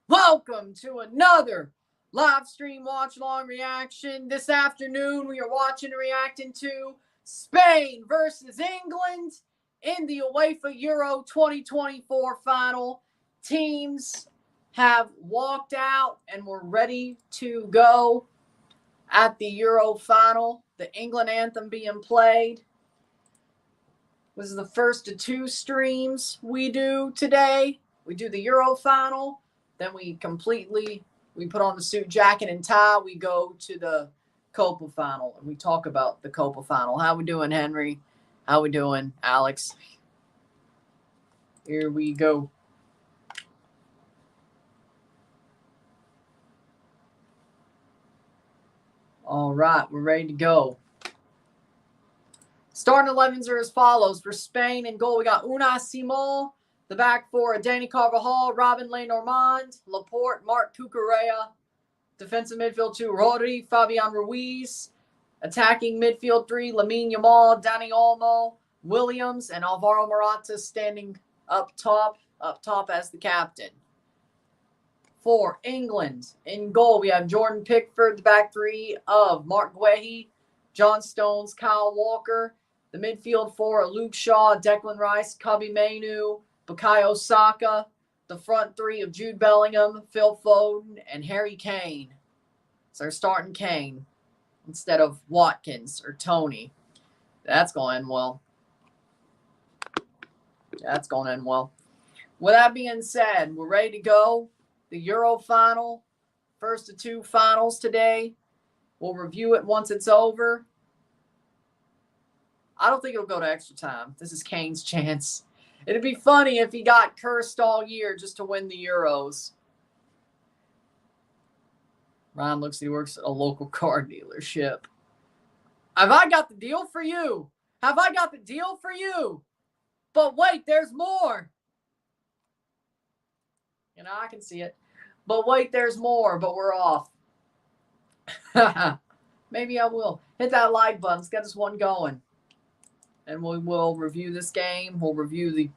Welcome to another live stream watch along reaction. This afternoon we are watching and reacting to Spain versus England in the UEFA Euro 2024 final. Teams have walked out and we're ready to go at the Euro final. The England anthem being played. This is the first of two streams we do today. We do the Euro final. Then we put on the suit, jacket, and tie. We go to the Copa final, and we talk about the Copa final. How we doing, Henry? How we doing, Alex? Here we go. All right, we're ready to go. Starting 11s are as follows. For Spain in goal, we got Unai Simon. The back four, Dani Carvajal, Robin Lenormand, Laporte, Marc Cucurella. Defensive midfield two, Rodri, Fabian Ruiz. Attacking midfield three, Lamine Yamal, Dani Olmo, Williams, and Alvaro Morata standing up top as the captain. For England, in goal, we have Jordan Pickford, the back three of Mark Guehi, John Stones, Kyle Walker. The midfield four, Luke Shaw, Declan Rice, Kobbie Mainoo, Bukayo Saka. The front three of Jude Bellingham, Phil Foden, and Harry Kane. So they're starting Kane instead of Watkins or Tony. That's going to end well. That's going to end well. With that being said, we're ready to go. The Euro final, first of two finals today. We'll review it once it's over. I don't think it'll go to extra time. This is Kane's chance. It'd be funny if he got cursed all year just to win the Euros. Ryan looks like he works at a local car dealership. Have I got the deal for you? Have I got the deal for you? But wait, there's more. You know, I can see it. But wait, there's more, but we're off. Maybe I will. Hit that like button. Let's get this one going. And we will review this game. We'll review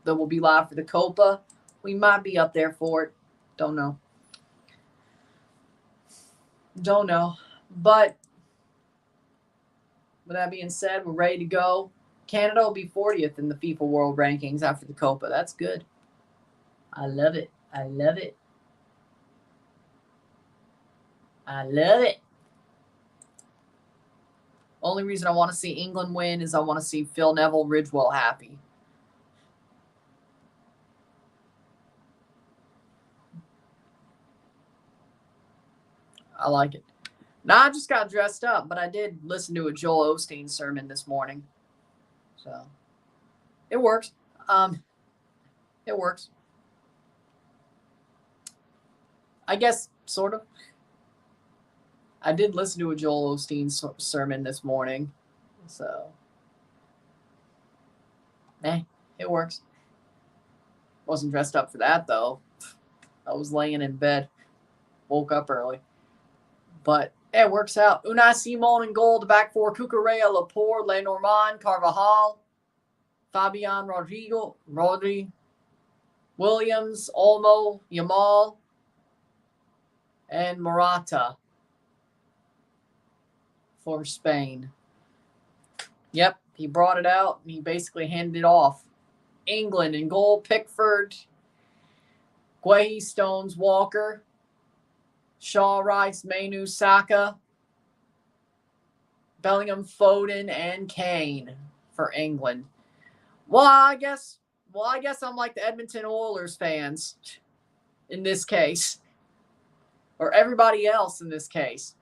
that will be live for the Copa. We might be up there for it. Don't know. Don't know. But with that being said, we're ready to go. Canada will be 40th in the FIFA World Rankings after the Copa. That's good. I love it. I love it. I love it. Only reason I want to see England win is I want to see Phil Neville Ridgewell happy. I like it. Now, I just got dressed up, but I did listen to a Joel Osteen sermon this morning. So, it works. It works. I guess, sort of. I did listen to a Joel Osteen sermon this morning. So, it works. Wasn't dressed up for that, though. I was laying in bed. Woke up early. But it works out. Unai Simon in goal. The back four, Cucurella, Laporte, Lenormand, Carvajal, Fabian Rodri, Williams, Olmo, Yamal, and Morata for Spain. Yep, he brought it out and he basically handed it off. England in goal, Pickford, Guehi, Stones, Walker, Shaw, Rice, Mainoo, Saka, Bellingham, Foden, and Kane for England. Well, I guess I'm like the Edmonton Oilers fans in this case. Or everybody else in this case.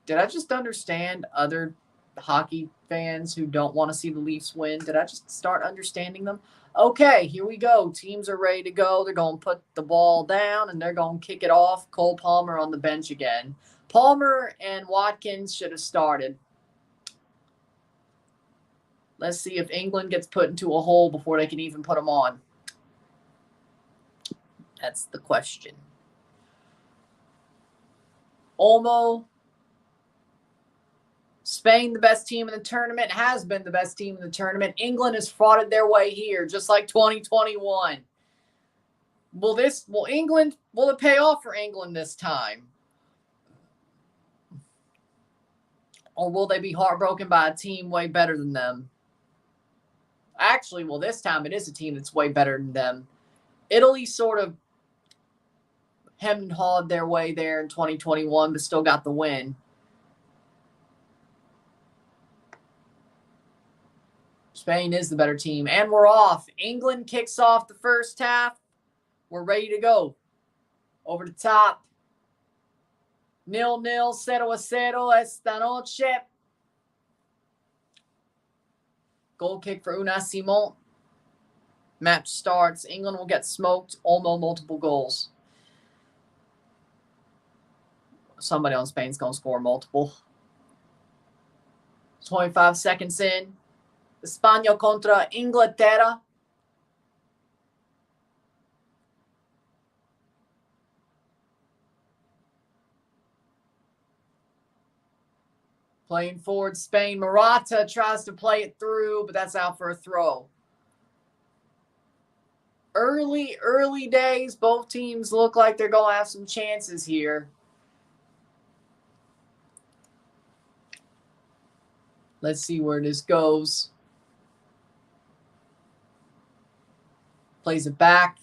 Did I just understand other hockey fans who don't want to see the Leafs win? Did I just start understanding them? Okay, here we go. Teams are ready to go. They're going to put the ball down, and they're going to kick it off. Cole Palmer on the bench again. Palmer and Watkins should have started. Let's see if England gets put into a hole before they can even put them on. That's the question. Olmo. Spain, the best team in the tournament, has been the best team in the tournament. England has frauded their way here, just like 2021. Will it pay off for England this time? Or will they be heartbroken by a team way better than them? Actually, well, this time it is a team that's way better than them. Italy sort of hemmed and hawed their way there in 2021, but still got the win. Spain is the better team. And we're off. England kicks off the first half. We're ready to go. Over the top. 0-0, 0-0 esta noche. Goal kick for Unai Simon. Match starts. England will get smoked. Almost multiple goals. Somebody on Spain's going to score multiple. 25 seconds in. España contra Inglaterra. Playing forward, Spain. Morata tries to play it through, but that's out for a throw. Early days. Both teams look like they're going to have some chances here. Let's see where this goes. Plays it back.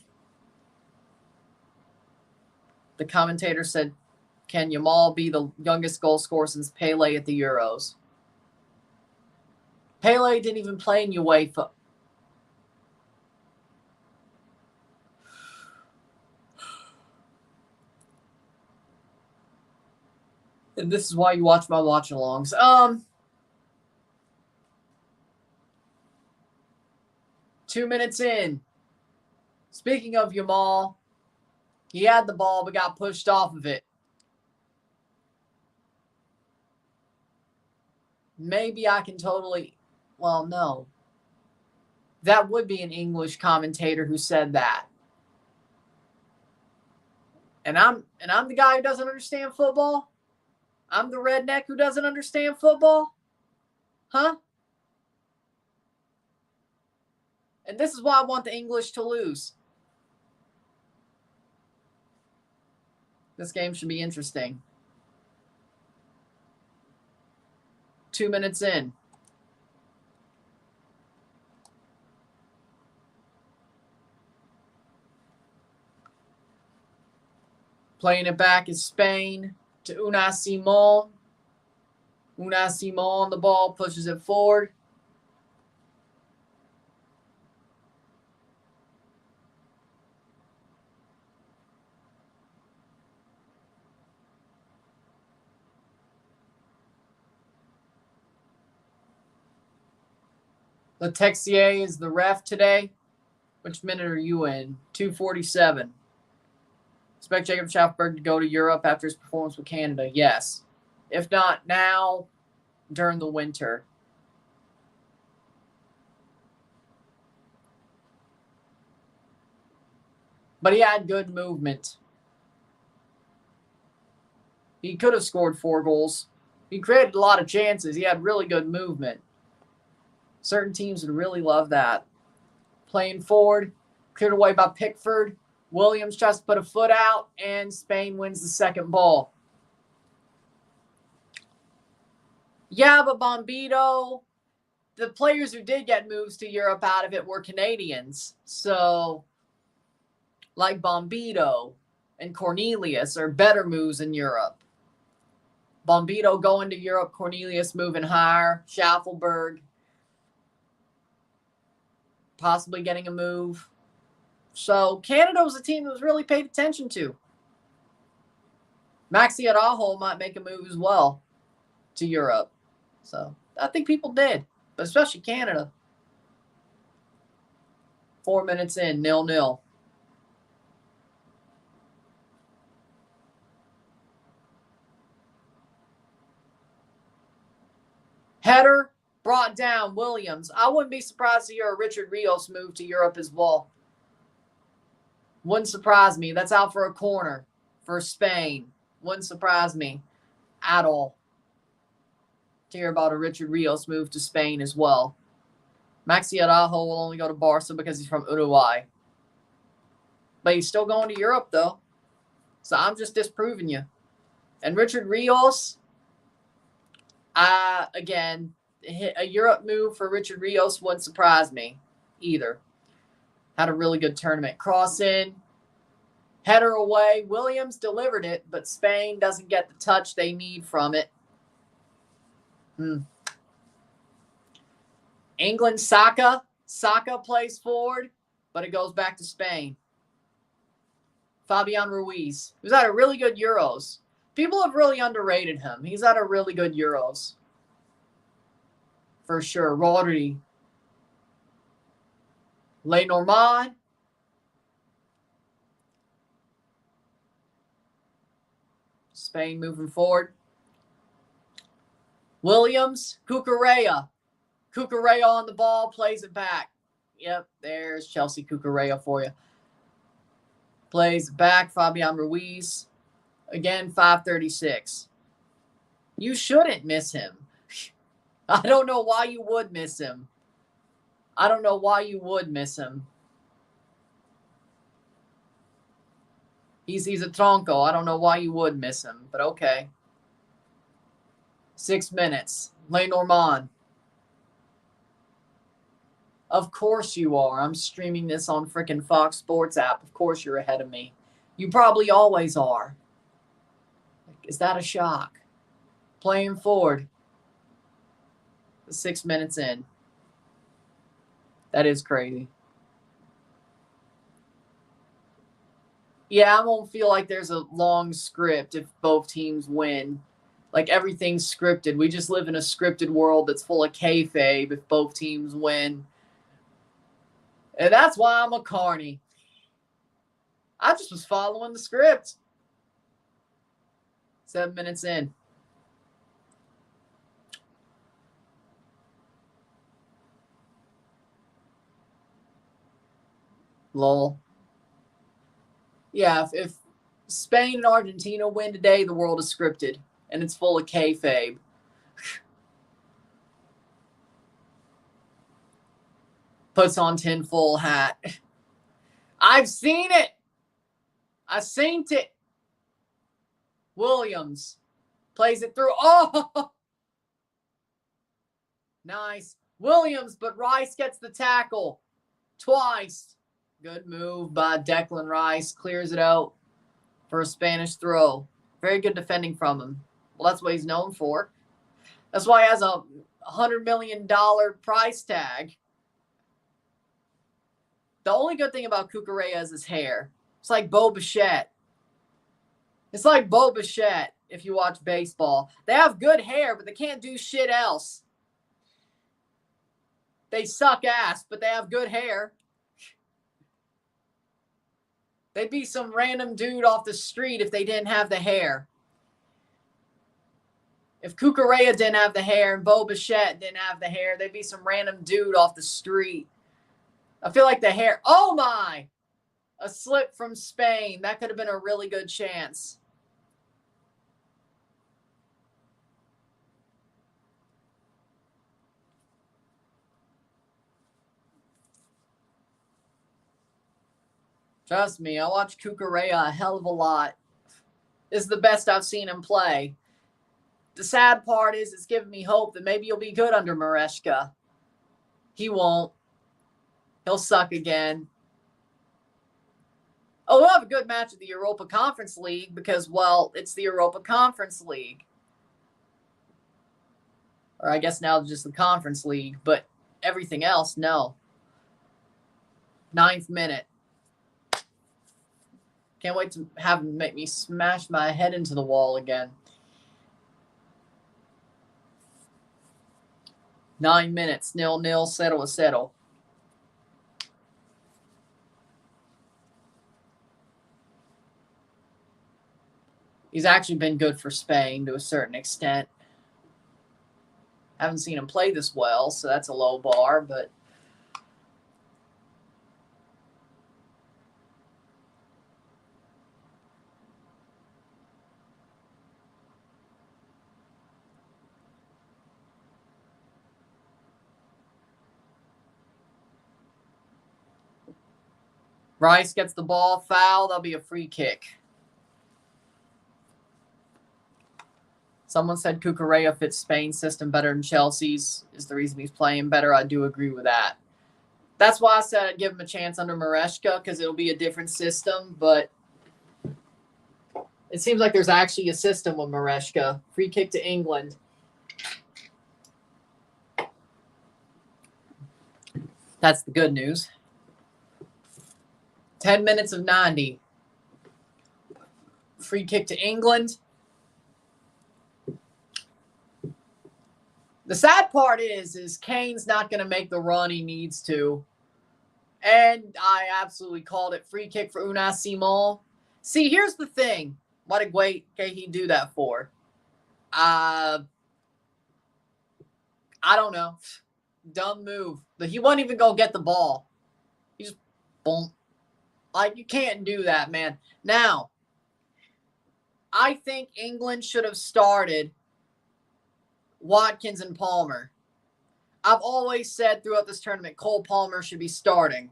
The commentator said, can Yamal be the youngest goal scorer since Pele at the Euros? Pele didn't even play in UEFA. And this is why you watch my watch-alongs. 2 minutes in. Speaking of Yamal, he had the ball but got pushed off of it. Maybe I can totally... Well, no. That would be an English commentator who said that. And I'm the guy who doesn't understand football? I'm the redneck who doesn't understand football? Huh? And this is why I want the English to lose. This game should be interesting. 2 minutes in. Playing it back is Spain to Unai Simon. Unai Simon on the ball, pushes it forward. Letexier is the ref today. Which minute are you in? 2:47. Expect Jacob Schaffberg to go to Europe after his performance with Canada? Yes. If not now, during the winter. But he had good movement. He could have scored 4 goals. He created a lot of chances. He had really good movement. Certain teams would really love that. Playing forward, cleared away by Pickford. Williams tries to put a foot out, and Spain wins the second ball. Yeah, but Bombito, the players who did get moves to Europe out of it were Canadians. So, like Bombito and Cornelius are better moves in Europe. Bombito going to Europe, Cornelius moving higher, Schaffelberg possibly getting a move. So Canada was a team that was really paid attention to. Maxi Araujo might make a move as well to Europe. So I think people did, but especially Canada. 4 minutes in, 0-0. Header brought down Williams. I wouldn't be surprised to hear a Richard Rios move to Europe as well. Wouldn't surprise me. That's out for a corner for Spain. Wouldn't surprise me at all to hear about a Richard Rios move to Spain as well. Maxi Araujo will only go to Barca because he's from Uruguay. But he's still going to Europe, though. So I'm just disproving you. And Richard Rios, again, a Europe move for Richard Rios wouldn't surprise me either. Had a really good tournament. Cross in, header away. Williams delivered it, but Spain doesn't get the touch they need from it. England, Saka. Saka plays forward, but it goes back to Spain. Fabian Ruiz, who's had a really good Euros. People have really underrated him. He's had a really good Euros. For sure. Rodri. Lenormand. Spain moving forward. Williams. Cucurella. Cucurella on the ball, plays it back. Yep, there's Chelsea Cucurella for you. Plays back, Fabian Ruiz. Again, 5:36. You shouldn't miss him. I don't know why you would miss him. I don't know why you would miss him. He's a tronco. I don't know why you would miss him, but okay. 6 minutes. Lenormand. Of course you are. I'm streaming this on freaking Fox Sports app. Of course you're ahead of me. You probably always are. Is that a shock? Playing forward. 6 minutes in. That is crazy. Yeah, I won't feel like there's a long script if both teams win. Like everything's scripted. We just live in a scripted world that's full of kayfabe if both teams win. And that's why I'm a carny. I just was following the script. 7 minutes in. Lol. Yeah, if Spain and Argentina win today, the world is scripted. And it's full of kayfabe. Puts on tinfoil hat. I've seen it. I seen it. Williams plays it through. Oh! Nice. Williams, but Rice gets the tackle twice. Good move by Declan Rice. Clears it out for a Spanish throw. Very good defending from him. Well, that's what he's known for. That's why he has a $100 million price tag. The only good thing about Cucurella is his hair. It's like Bo Bichette. It's like Bo Bichette if you watch baseball. They have good hair, but they can't do shit else. They suck ass, but they have good hair. They'd be some random dude off the street if they didn't have the hair. If Cucurella didn't have the hair and Bo Bichette didn't have the hair, they'd be some random dude off the street. I feel like the hair. Oh my! A slip from Spain. That could have been a really good chance. Trust me, I watch Cucurella a hell of a lot. This is the best I've seen him play. The sad part is it's giving me hope that maybe he'll be good under Maresca. He won't. He'll suck again. Oh, we'll have a good match at the Europa Conference League because, well, it's the Europa Conference League. Or I guess now just the Conference League, but everything else, no. 9th minute. Can't wait to have him make me smash my head into the wall again. 9 minutes. 0-0. Settle. He's actually been good for Spain to a certain extent. Haven't seen him play this well, so that's a low bar, but Rice gets the ball, foul. That'll be a free kick. Someone said Cucurella fits Spain's system better than Chelsea's. Is the reason he's playing better. I do agree with that. That's why I said I'd give him a chance under Maresca, because it'll be a different system. But it seems like there's actually a system with Maresca. Free kick to England. That's the good news. 10 minutes of 90. Free kick to England. The sad part is Kane's not going to make the run he needs to. And I absolutely called it. Free kick for Unai Simon. See, here's the thing. What did he do that for? I don't know. Dumb move. But he wasn't even going to get the ball. He just, boom. Like, you can't do that, man. Now, I think England should have started Watkins and Palmer. I've always said throughout this tournament, Cole Palmer should be starting.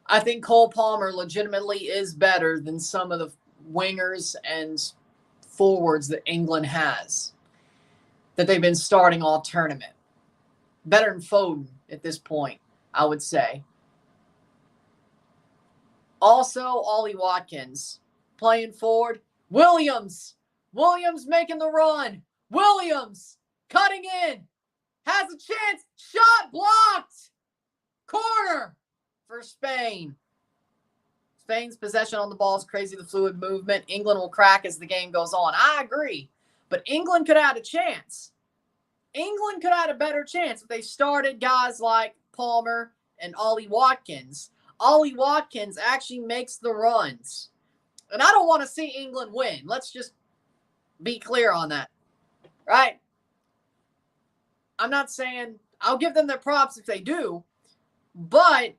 I think Cole Palmer legitimately is better than some of the wingers and forwards that England has, that they've been starting all tournament. Better than Foden at this point, I would say. Also, Ollie Watkins playing forward. Williams making the run. Williams cutting in. Has a chance. Shot blocked. Corner for Spain. Spain's possession on the ball is crazy. The fluid movement. England will crack as the game goes on. I agree. But England could have had a chance. England could have had a better chance if they started guys like Palmer and Ollie Watkins. Ollie Watkins actually makes the runs. And I don't want to see England win. Let's just be clear on that. Right? I'm not saying I'll give them their props if they do. But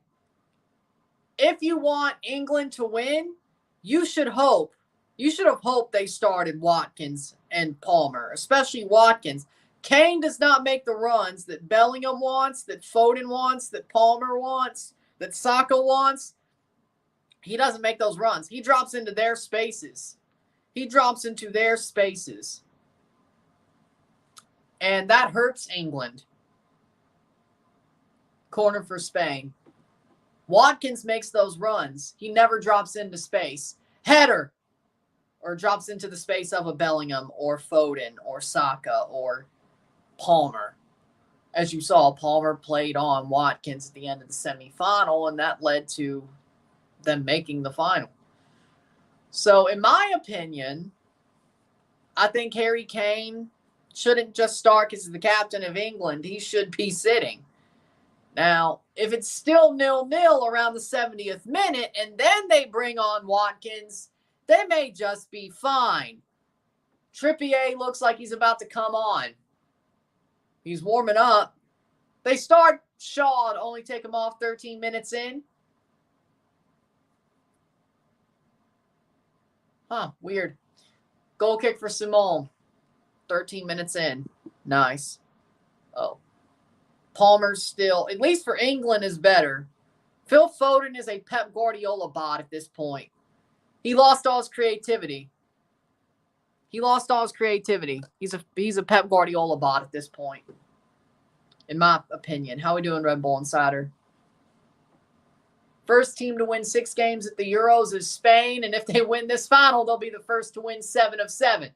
if you want England to win, you should have hoped they started Watkins and Palmer, especially Watkins. Kane does not make the runs that Bellingham wants, that Foden wants, that Palmer wants, that Saka wants. He doesn't make those runs. He drops into their spaces. And that hurts England. Corner for Spain. Watkins makes those runs. He never drops into space. Header. Or drops into the space of a Bellingham or Foden or Saka or Palmer. As you saw, Palmer played on Watkins at the end of the semifinal, and that led to them making the final. So, in my opinion, I think Harry Kane shouldn't just start because he's the captain of England. He should be sitting. Now, if it's still 0-0 around the 70th minute and then they bring on Watkins, they may just be fine. Trippier looks like he's about to come on. He's warming up. They start Shaw to only take him off 13 minutes in. Huh, weird. Goal kick for Simon. 13 minutes in. Nice. Oh. Palmer's still, at least for England, is better. Phil Foden is a Pep Guardiola bot at this point. He lost all his creativity. He's a Pep Guardiola bot at this point, in my opinion. How are we doing, Red Bull Insider? First team to win 6 games at the Euros is Spain, and if they win this final, they'll be the first to win 7 of 7.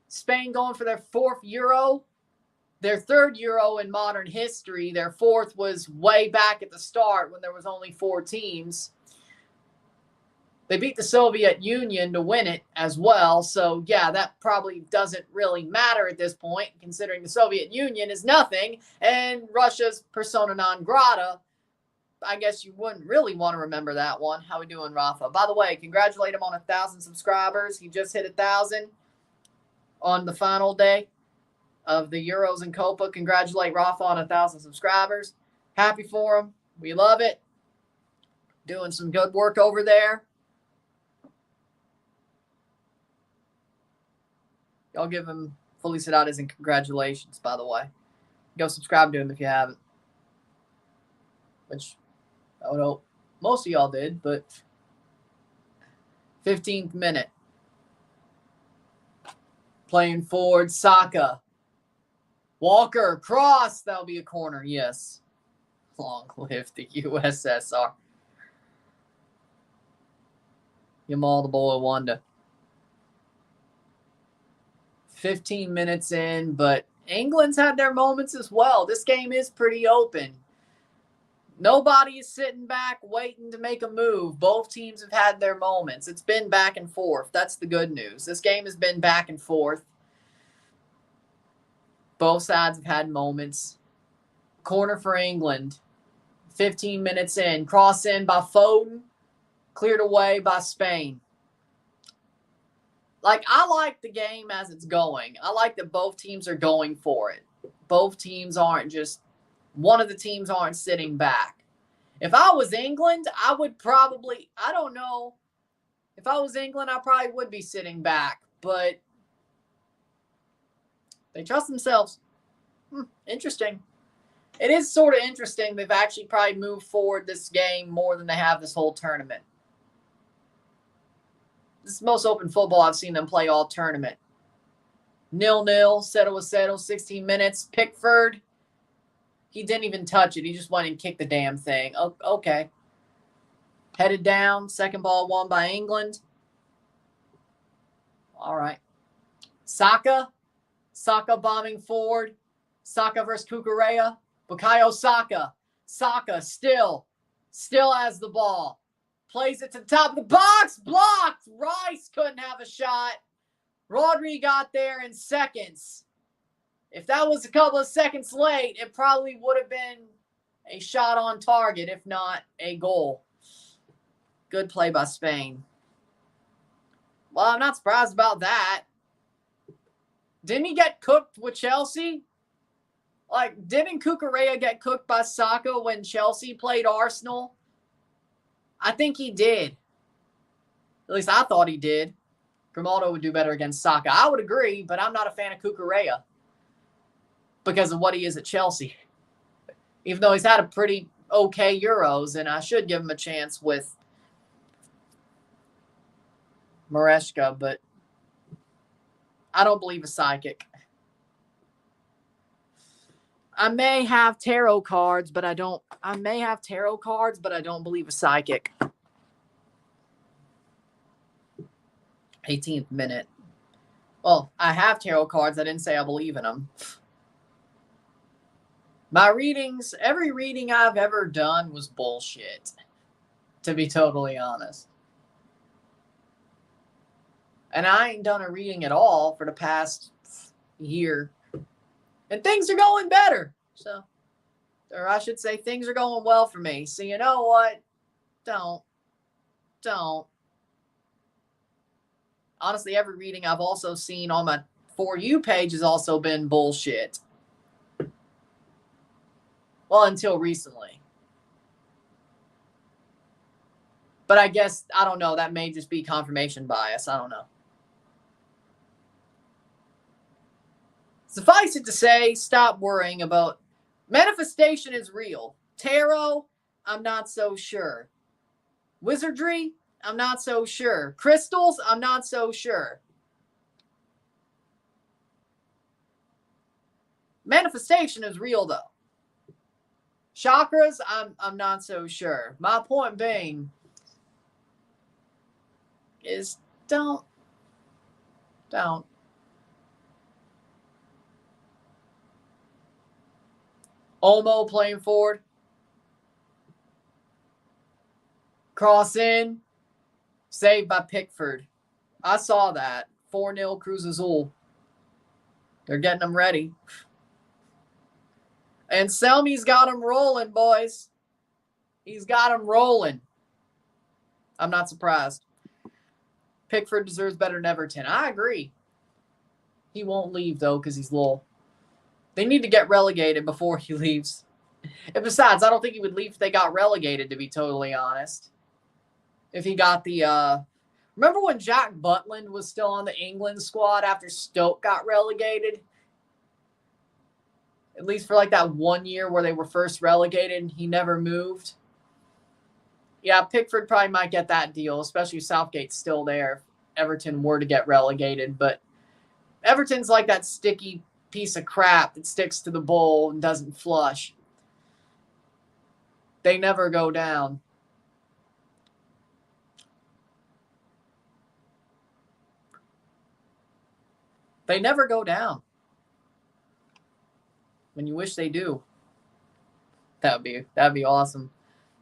Spain going for their 4th Euro, their 3rd Euro in modern history. Their 4th was way back at the start when there was only 4 teams. They beat the Soviet Union to win it as well. So, yeah, that probably doesn't really matter at this point, considering the Soviet Union is nothing and Russia's persona non grata. I guess you wouldn't really want to remember that one. How we doing, Rafa? By the way, congratulate him on 1,000 subscribers. He just hit 1,000 on the final day of the Euros and Copa. Congratulate Rafa on 1,000 subscribers. Happy for him. We love it. Doing some good work over there. Y'all give him felicidades and congratulations, by the way. Go subscribe to him if you haven't. which I would hope most of y'all did, but 15th minute. Playing forward, Saka. Walker, cross. That'll be a corner, yes. Long live the USSR. Yamal the boy Wanda. 15 minutes in, but England's had their moments as well. This game is pretty open. Nobody is sitting back waiting to make a move. Both teams have had their moments. It's been back and forth. That's the good news. This game has been back and forth. Both sides have had moments. Corner for England. 15 minutes in. Cross in by Foden. Cleared away by Spain. I like the game as it's going. I like that both teams are going for it. Both teams aren't just, one of the teams aren't sitting back. If I was England, I would probably, I don't know. If I was England, I probably would be sitting back. But they trust themselves. Interesting. It is sort of interesting. They've actually probably moved forward this game more than they have this whole tournament. This is the most open football I've seen them play all tournament. 0-0, settle, 16 minutes. Pickford, he didn't even touch it. He just went and kicked the damn thing. Okay. Headed down. Second ball won by England. All right. Saka bombing forward. Saka versus Cucurella. Bukayo Saka. Saka still has the ball. Plays it to the top of the box. Blocked. Rice couldn't have a shot. Rodri got there in seconds. If that was a couple of seconds late, it probably would have been a shot on target, if not a goal. Good play by Spain. Well, I'm not surprised about that. Didn't he get cooked with Chelsea? Didn't Cucurella get cooked by Saka when Chelsea played Arsenal? I think he did. At least I thought he did. Grimaldo would do better against Saka. I would agree, but I'm not a fan of Cucurella because of what he is at Chelsea. Even though he's had a pretty okay Euros, and I should give him a chance with Maresca, but I don't believe a psychic. I may have tarot cards, but I don't believe a psychic. 18th minute. Well, I have tarot cards. I didn't say I believe in them. My readings, every reading I've ever done was bullshit, to be totally honest. And I ain't done a reading at all for the past year. And things are going better. So, or I should say things are going well for me. So you know what? Don't. Honestly, every reading I've also seen on my For You page has also been bullshit. Well, until recently. But I guess, I don't know, that may just be confirmation bias. I don't know. Suffice it to say, stop worrying about manifestation is real. Tarot, I'm not so sure. Wizardry, I'm not so sure. Crystals, I'm not so sure. Manifestation is real though. Chakras, I'm not so sure. My point being is don't. Olmo playing forward. Cross in. Saved by Pickford. I saw that. 4-0 Cruz Azul. They're getting them ready. And Selmy's got them rolling, boys. He's got them rolling. I'm not surprised. Pickford deserves better than Everton. I agree. He won't leave, though, because he's low. They need to get relegated before he leaves. And besides, I don't think he would leave if they got relegated, to be totally honest. If he got the... Remember when Jack Butland was still on the England squad after Stoke got relegated? At least for like that 1 year where they were first relegated, he never moved. Yeah, Pickford probably might get that deal, especially if Southgate's still there if Everton were to get relegated. But Everton's like that sticky piece of crap that sticks to the bowl and doesn't flush. They never go down. They never go down. When you wish they do. That'd be awesome.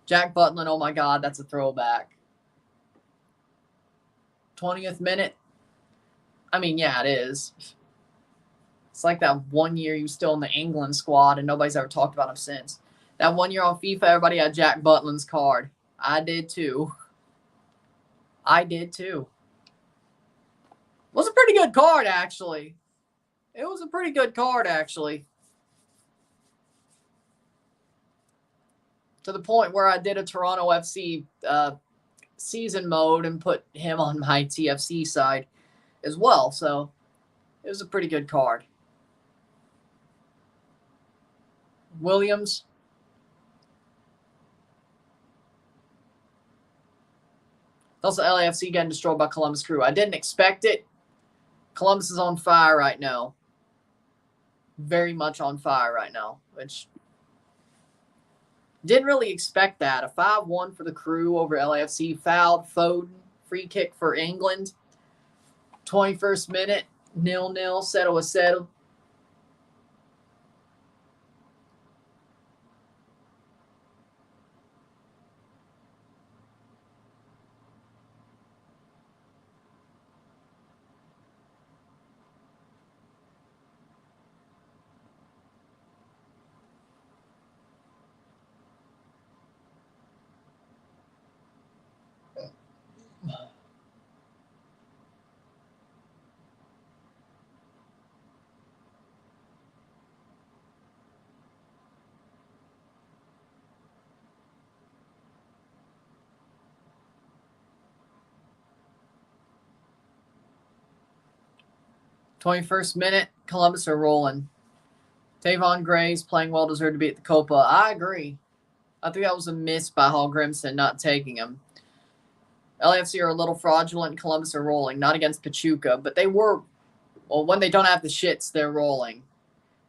Jack Butland, oh my God, that's a throwback. 20th minute. I mean, yeah, it is. It's like that 1 year he was still in the England squad and nobody's ever talked about him since. That 1 year on FIFA, everybody had Jack Butland's card. I did too. It was a pretty good card, actually. To the point where I did a Toronto FC season mode and put him on my TFC side as well. So it was a pretty good card. Williams. Also, LAFC getting destroyed by Columbus Crew. I didn't expect it. Columbus is on fire right now. Very much on fire right now, which didn't really expect that. A 5-1 for the Crew over LAFC. Fouled Foden. Free kick for England. 21st minute. 0-0. Settle. #21st minute, Columbus are rolling. Tavon Gray's playing well, deserved to be at the Copa. I agree. I think that was a miss by Hall Grimson not taking him. LAFC are a little fraudulent. Columbus are rolling. Not against Pachuca, but they were. Well, when they don't have the shits, they're rolling.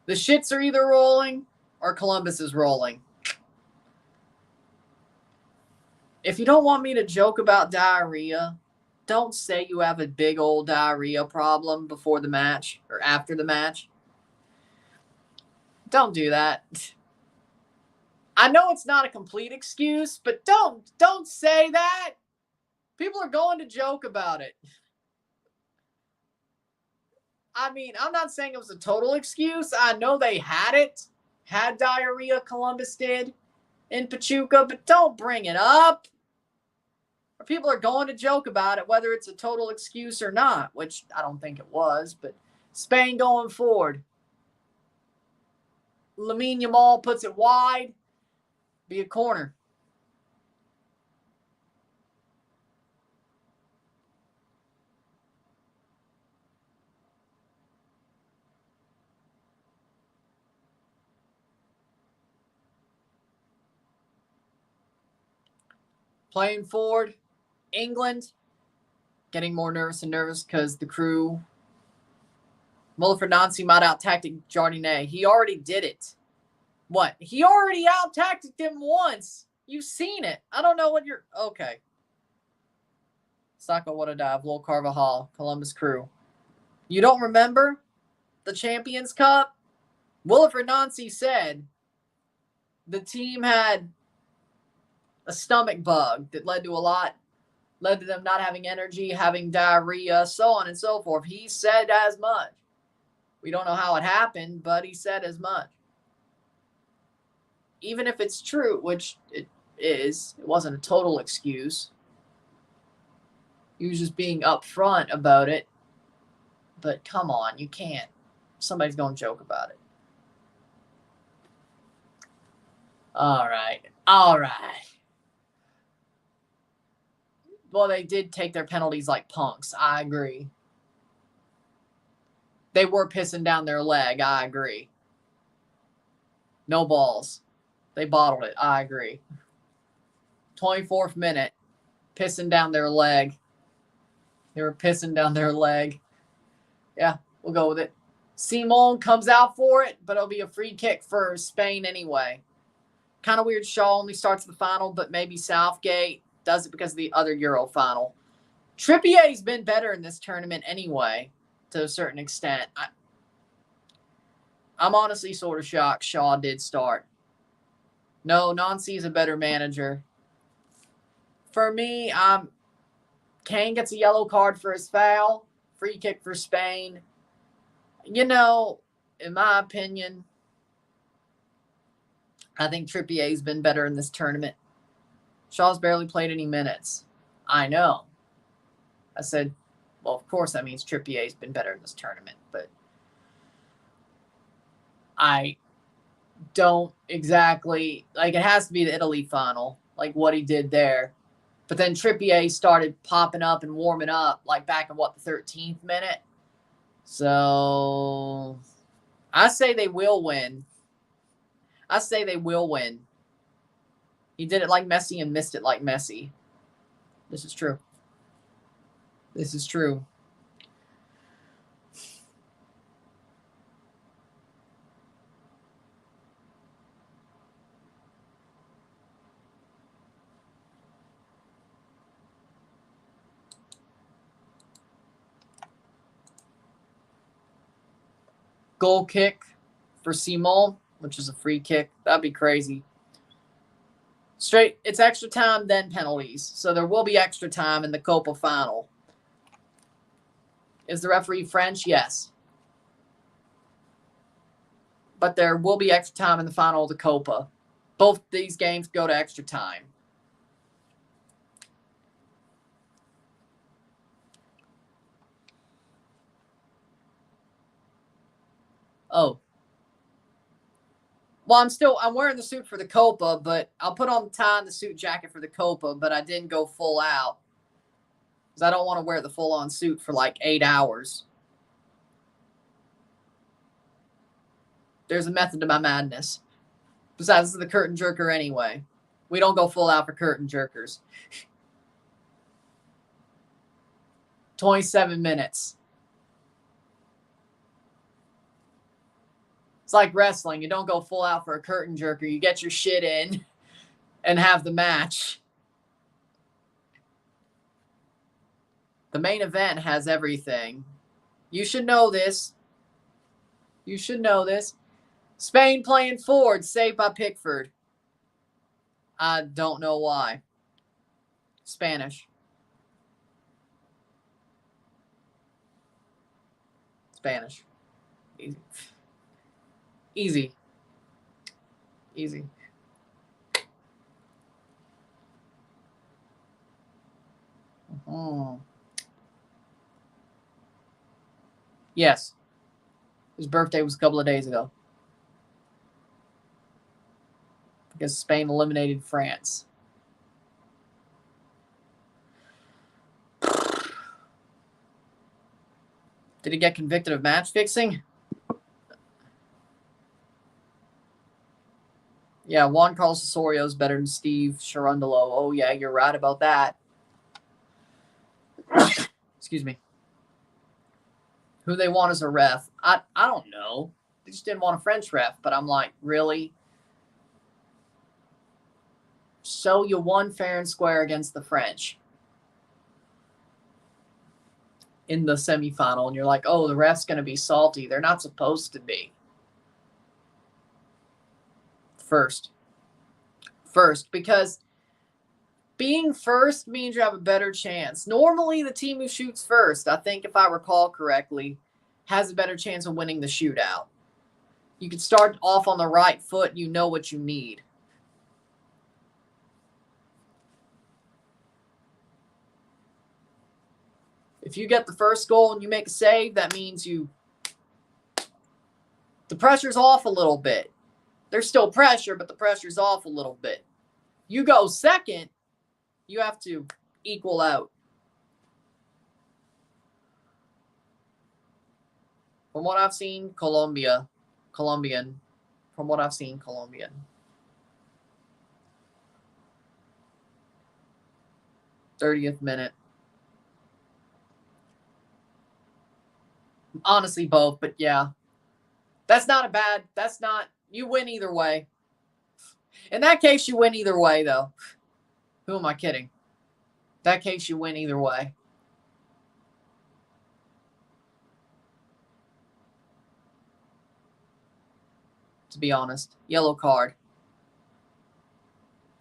The shits are either rolling or Columbus is rolling. If you don't want me to joke about diarrhea, don't say you have a big old diarrhea problem before the match or after the match. Don't do that. I know it's not a complete excuse, but don't say that. People are going to joke about it. I mean, I'm not saying it was a total excuse. I know they had diarrhea, Columbus did in Pachuca, but don't bring it up. Or people are going to joke about it, whether it's a total excuse or not, which I don't think it was, but Spain going forward. Lamine Yamal puts it wide. Be a corner. Playing forward, England getting more nervous and nervous because the Crew. Wilfried Nancy might out-tactic Jardinet. He already did it. What? He already out-tacticked him once. You've seen it. I don't know what you're... Okay. Saka what a dive. Lol Carvajal. Columbus Crew. You don't remember the Champions Cup? Wilfried Nancy said the team had a stomach bug that led to them not having energy, having diarrhea, so on and so forth. He said as much. We don't know how it happened, but he said as much. Even if it's true, which it is, it wasn't a total excuse. He was just being upfront about it. But come on, you can't. Somebody's going to joke about it. All right. Well, they did take their penalties like punks. I agree. They were pissing down their leg. I agree. No balls. They bottled it. I agree. 24th minute. Pissing down their leg. They were pissing down their leg. Yeah, we'll go with it. Simon comes out for it, but it'll be a free kick for Spain anyway. Kind of weird Shaw only starts the final, but maybe Southgate does it because of the other Euro final. Trippier's been better in this tournament anyway, to a certain extent. I'm honestly sort of shocked Shaw did start. No, Nancy's a better manager. For me, Kane gets a yellow card for his foul. Free kick for Spain. You know, in my opinion, I think Trippier's been better in this tournament. Shaw's barely played any minutes. I know. I said, well, of course that means Trippier's been better in this tournament, but I don't exactly, like, it has to be the Italy final, like what he did there. But then Trippier started popping up and warming up, like back in, the 13th minute? So I say they will win. He did it like Messi and missed it like Messi. This is true. Goal kick for Simon, which is a free kick. That'd be crazy. It's extra time, then penalties. So there will be extra time in the Copa final. Is the referee French? Yes. But there will be extra time in the final of the Copa. Both these games go to extra time. Oh. Well, I'm wearing the suit for the Copa, but I'll put on the tie and the suit jacket for the Copa, but I didn't go full out. Because I don't want to wear the full-on suit for like 8 hours. There's a method to my madness. Besides, this is the curtain jerker anyway. We don't go full out for curtain jerkers. 27 minutes. It's like wrestling. You don't go full out for a curtain jerker. You get your shit in and have the match. The main event has everything. You should know this. Spain playing forward, saved by Pickford. I don't know why. Spanish. Easy. Yes. His birthday was a couple of days ago. Because Spain eliminated France. Did he get convicted of match fixing? Yeah, Juan Carlos Osorio is better than Steve Cherundolo. Oh, yeah, you're right about that. Excuse me. Who they want as a ref? I don't know. They just didn't want a French ref, but I'm like, really? So you won fair and square against the French in the semifinal, and you're like, oh, the ref's going to be salty. They're not supposed to be. First, because being first means you have a better chance. Normally, the team who shoots first, I think if I recall correctly, has a better chance of winning the shootout. You can start off on the right foot. You know what you need. If you get the first goal and you make a save, that means the pressure's off a little bit. There's still pressure, but the pressure's off a little bit. You go second, you have to equal out. From what I've seen, Colombian, from from what I've seen, Colombian. '30th minute. Honestly, both, but yeah. That's not you win either way. In that case, you win either way, though. Who am I kidding? In that case, you win either way. To be honest. Yellow card.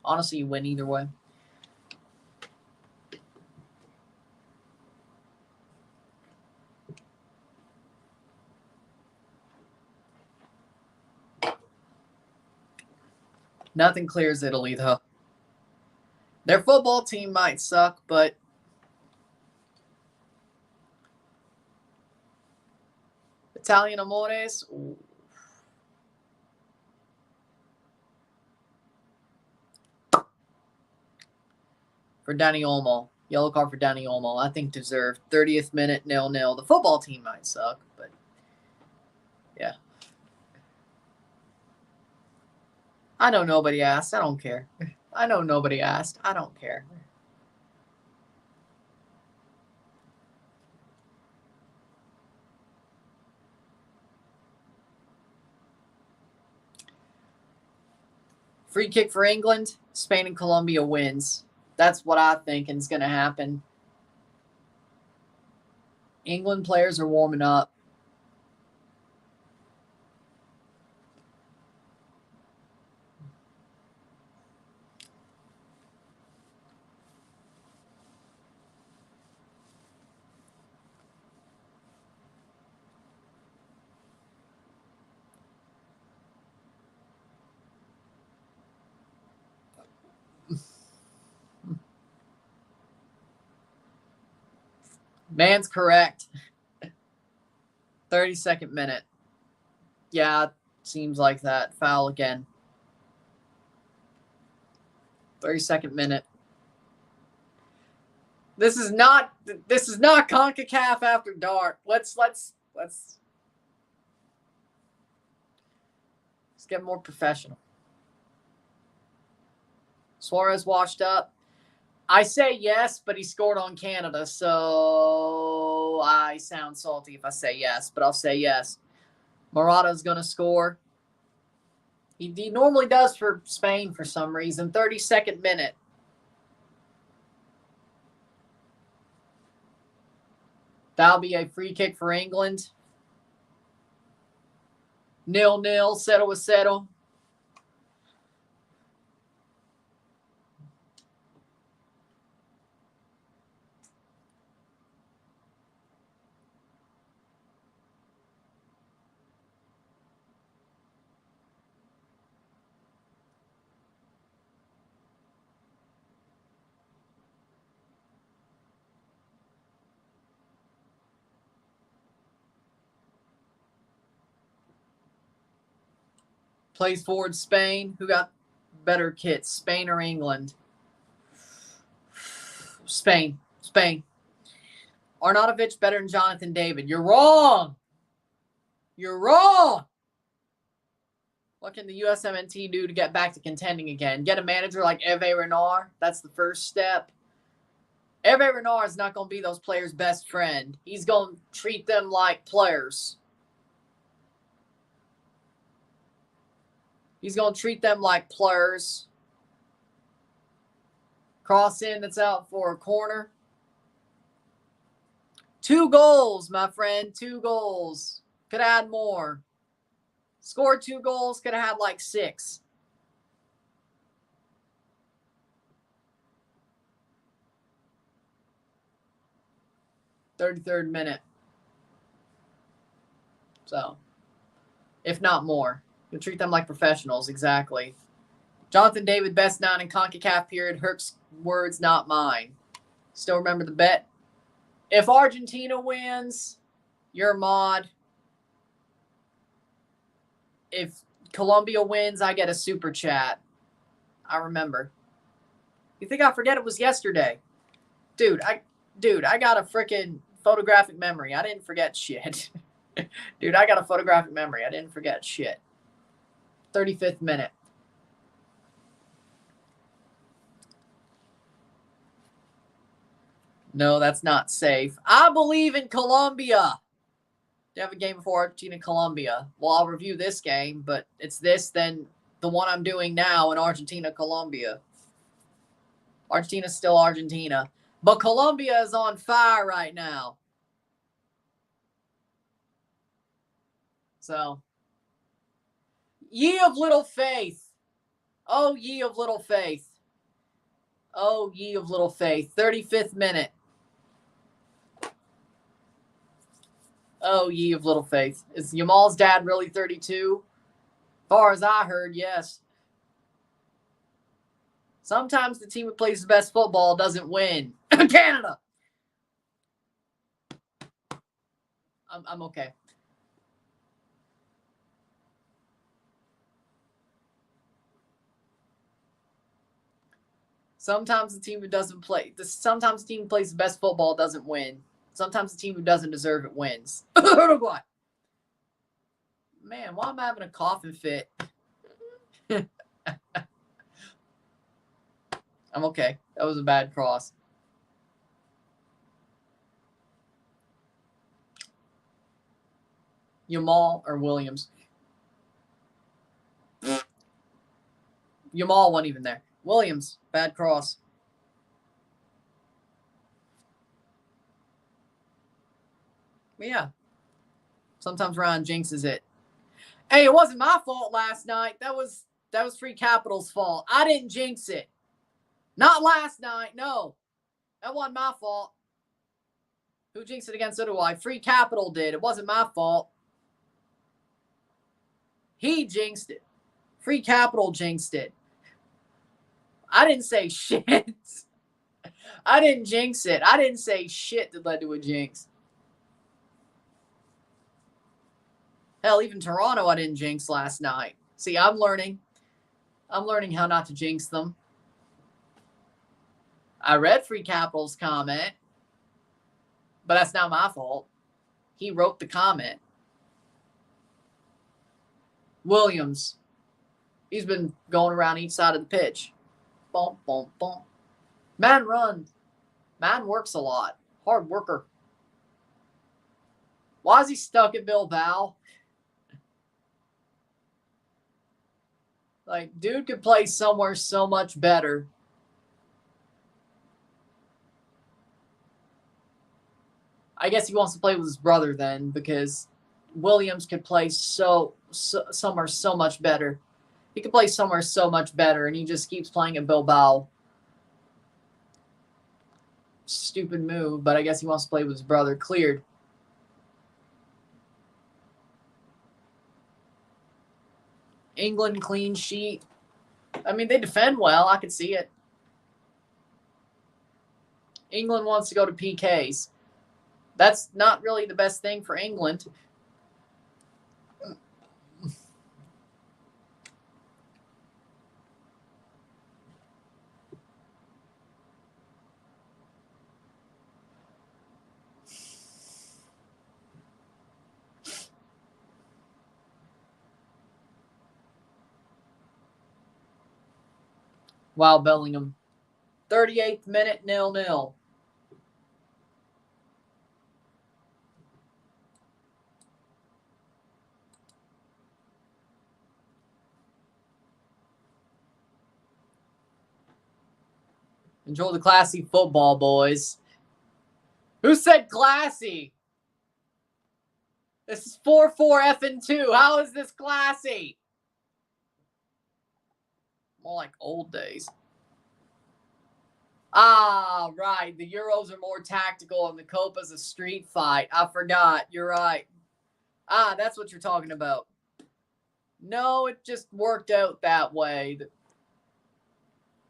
Honestly, you win either way. Nothing clears Italy, though. Their football team might suck, but Italian Amores. Ooh. For Dani Olmo. Yellow card for Dani Olmo. I think deserved. 30th minute, 0-0. The football team might suck, but yeah. I know nobody asked. I don't care. I know nobody asked. I don't care. Free kick for England. Spain and Colombia wins. That's what I think is going to happen. England players are warming up. Man's correct. 32nd minute. Yeah, seems like that. Foul again. 32nd minute. This is not CONCACAF after dark. Let's get more professional. Suarez washed up. I say yes, but he scored on Canada, so I sound salty if I say yes, but I'll say yes. Morata's going to score. He normally does for Spain for some reason. 32nd minute. That'll be a free kick for England. 0-0, 0-0. Plays forward Spain. Who got better kits, Spain or England? Spain. Arnautovic better than Jonathan David. You're wrong. What can the USMNT do to get back to contending again? Get a manager like Hervé Renard. That's the first step. Hervé Renard is not going to be those players' best friend. He's going to treat them like players. He's going to treat them like players. Cross in, that's out for a corner. 2 goals, my friend. 2 goals. Could add more. Scored 2 goals. Could have had like 6. (33rd minute). So, if not more. You'll treat them like professionals, exactly. Jonathan David, best 9 in CONCACAF period. Herc's words, not mine. Still remember the bet? If Argentina wins, you're mod. If Colombia wins, I get a super chat. I remember. You think I forget it was yesterday? Dude, I got a freaking photographic memory. I didn't forget shit. Dude, I got a photographic memory. I didn't forget shit. 35th minute. No, that's not safe. I believe in Colombia. They have a game before Argentina and Colombia. Well, I'll review this game, but it's this, then the one I'm doing now in Argentina, Colombia. Argentina's still Argentina. But Colombia is on fire right now. So, ye of little faith. Oh, ye of little faith. Oh, ye of little faith. 35th minute. Oh, ye of little faith. Is Yamal's dad really 32? As far as I heard, yes. Sometimes the team that plays the best football doesn't win. Canada! I'm okay. Sometimes the team who doesn't play, sometimes the team who plays the best football doesn't win. Sometimes the team who doesn't deserve it wins. Uruguay. Man, why am I having a coughing fit? I'm okay. That was a bad cross. Yamal or Williams? Yamal wasn't even there. Williams, bad cross. But yeah. Sometimes Ryan jinxes it. Hey, it wasn't my fault last night. That was Free Capital's fault. I didn't jinx it. Not last night, no. That wasn't my fault. Who jinxed it against Uruguay? Free Capital did. It wasn't my fault. He jinxed it. Free Capital jinxed it. I didn't say shit. I didn't jinx it. I didn't say shit that led to a jinx. Hell, even Toronto I didn't jinx last night. See, I'm learning. I'm learning how not to jinx them. I read Free Capital's comment, but that's not my fault. He wrote the comment. Williams. He's been going around each side of the pitch. Boom, boom, boom. Man runs. Man works a lot. Hard worker. Why is he stuck at Bilbao? Like, dude could play somewhere so much better. I guess he wants to play with his brother then, because Williams could play somewhere so much better. He could play somewhere so much better, and he just keeps playing at Bilbao. Stupid move, but I guess he wants to play with his brother. Cleared. England clean sheet. I mean, they defend well. I could see it. England wants to go to PKs. That's not really the best thing for England. Wow, Bellingham. 38th minute, 0-0. Enjoy the classy football, boys. Who said classy? This is 4-4 effing 2. How is this classy? More like old days. Ah, right. The Euros are more tactical and the Copa's a street fight. I forgot. You're right. Ah, that's what you're talking about. No, it just worked out that way.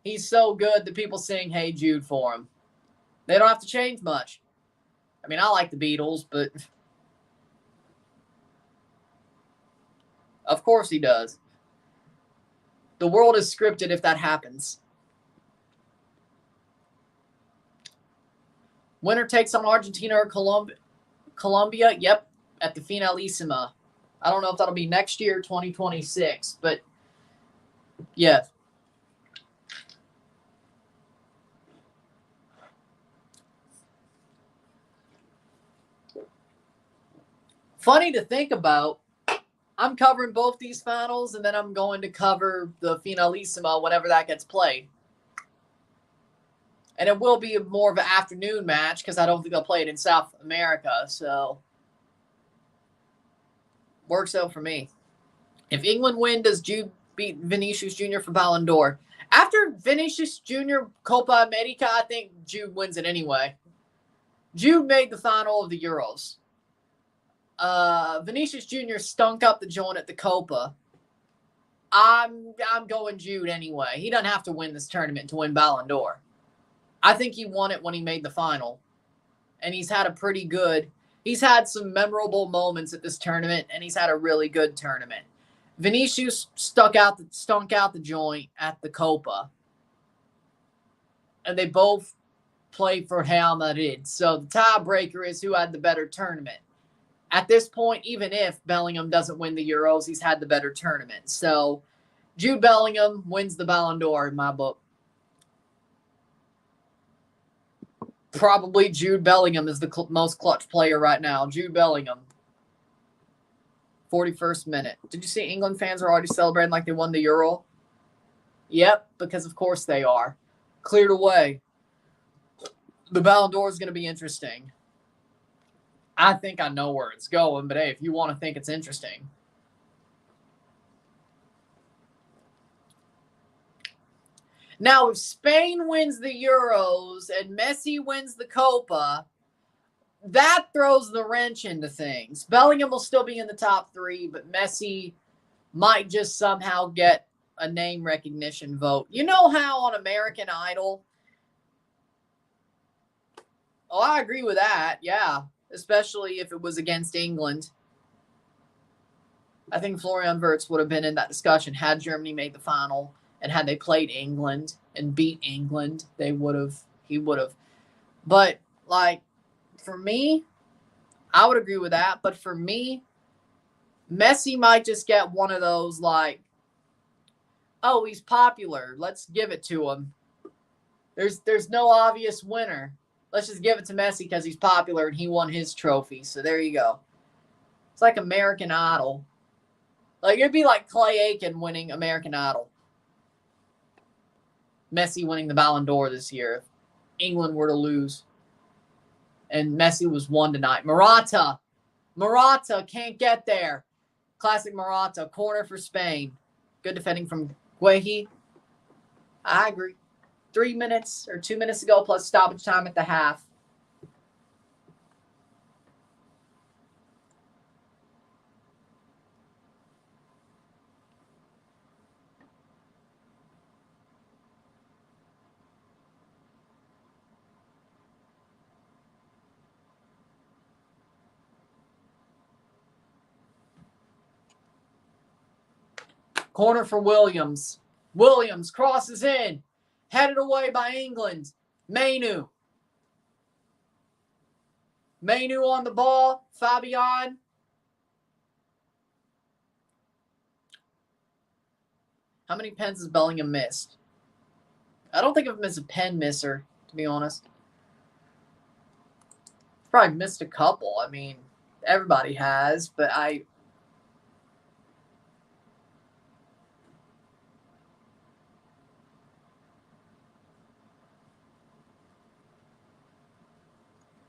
He's so good that people sing Hey Jude for him. They don't have to change much. I mean, I like the Beatles, but of course he does. The world is scripted if that happens. Winner takes on Argentina or Colombia. Yep, at the Finalissima. I don't know if that'll be next year, 2026, but Yes. Funny to think about. I'm covering both these finals, and then I'm going to cover the finalissima whenever that gets played. And it will be more of an afternoon match because I don't think they'll play it in South America. So, works out for me. If England win, does Jude beat Vinicius Jr. for Ballon d'Or? After Vinicius Jr. Copa America, I think Jude wins it anyway. Jude made the final of the Euros. Vinicius Jr. stunk up the joint at the Copa. I'm going Jude anyway. He doesn't have to win this tournament to win Ballon d'Or. I think he won it when he made the final. And he's had some memorable moments at this tournament, and he's had a really good tournament. Vinicius stunk out the joint at the Copa. And they both played for Real Madrid. So the tiebreaker is who had the better tournament. At this point, even if Bellingham doesn't win the Euros, he's had the better tournament. So Jude Bellingham wins the Ballon d'Or in my book. Probably Jude Bellingham is the most clutch player right now. Jude Bellingham. 41st minute. Did you see England fans are already celebrating like they won the Euro? Yep, because of course they are. Cleared away. The Ballon d'Or is going to be interesting. I think I know where it's going, but hey, if you want to think it's interesting. Now, if Spain wins the Euros and Messi wins the Copa, that throws the wrench into things. Bellingham will still be in the top 3, but Messi might just somehow get a name recognition vote. You know how on American Idol? Oh, I agree with that, yeah. Especially if it was against England. I think Florian Wirtz would have been in that discussion had Germany made the final and had they played England and beat England, he would have. But, like, for me, I would agree with that. But for me, Messi might just get one of those, like, oh, he's popular. Let's give it to him. There's no obvious winner. Let's just give it to Messi because he's popular and he won his trophy. So there you go. It's like American Idol. Like, it'd be like Clay Aiken winning American Idol. Messi winning the Ballon d'Or this year if England were to lose. And Messi was won tonight. Morata can't get there. Classic Morata. Corner for Spain. Good defending from Guehi. I agree. 3 minutes or 2 minutes ago plus stoppage time at the half. Corner for Williams. Williams crosses in. Headed away by England. Mainu on the ball. Fabian. How many pens has Bellingham missed? I don't think I've missed a pen misser, to be honest. Probably missed a couple. I mean, everybody has, but I...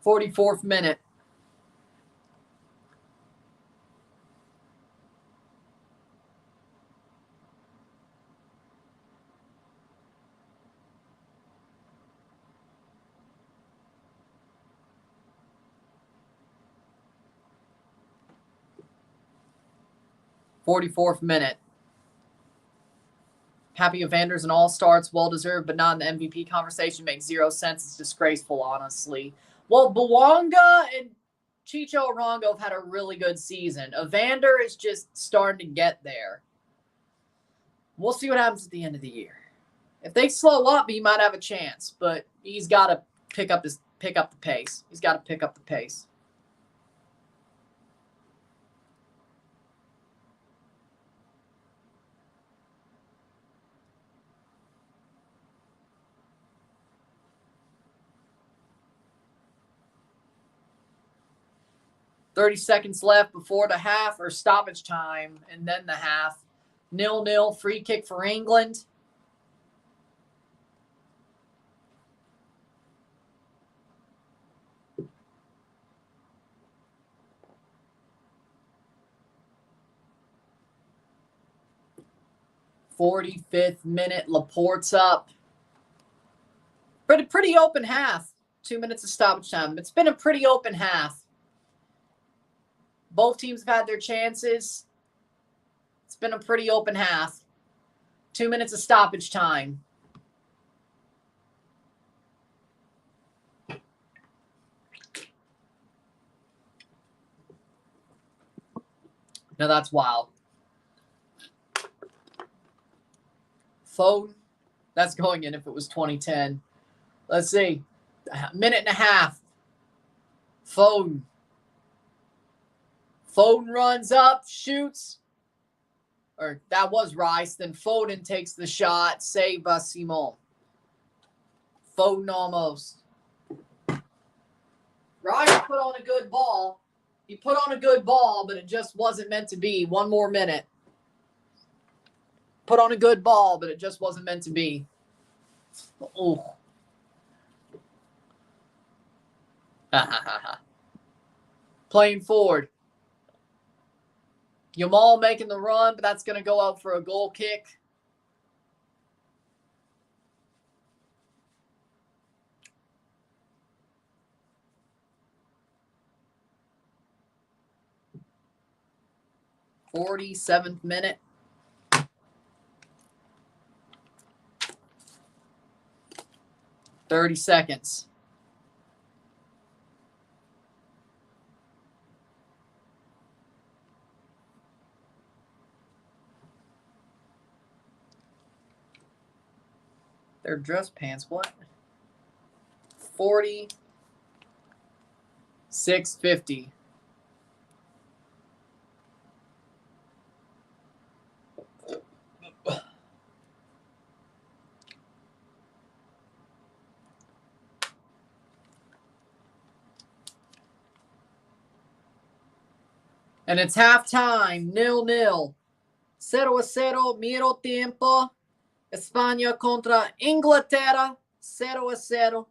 "44th minute. Happy Evander's an all-star. It's well-deserved, but not in the MVP conversation. Makes zero sense. It's disgraceful, honestly. Well, Bouanga and Chicho Arango have had a really good season. Evander is just starting to get there. We'll see what happens at the end of the year. If they slow up, he might have a chance, but he's got to pick up the pace. He's got to pick up the pace. 30 seconds left before the half or stoppage time, and then the half. 0-0, free kick for England. '45th minute, Laporte's up. But a pretty open half. 2 minutes of stoppage time. It's been a pretty open half. Both teams have had their chances. It's been a pretty open half. 2 minutes of stoppage time. Now that's wild. Phone. That's going in if it was 2010. Let's see. A minute and a half. Phone. Foden runs up, shoots. Or that was Rice. Then Foden takes the shot. Saved by Simon. Foden almost. Rice put on a good ball. He put on a good ball, but it just wasn't meant to be. 1 more minute. Put on a good ball, but it just wasn't meant to be. Oh. Playing forward. Yamal making the run, but that's going to go out for a goal kick. '47th minute. .30 seconds. Their dress pants, what? 46.50. And it's halftime, 0-0. 0-0, miro tiempo. España contra Inglaterra, 0-0.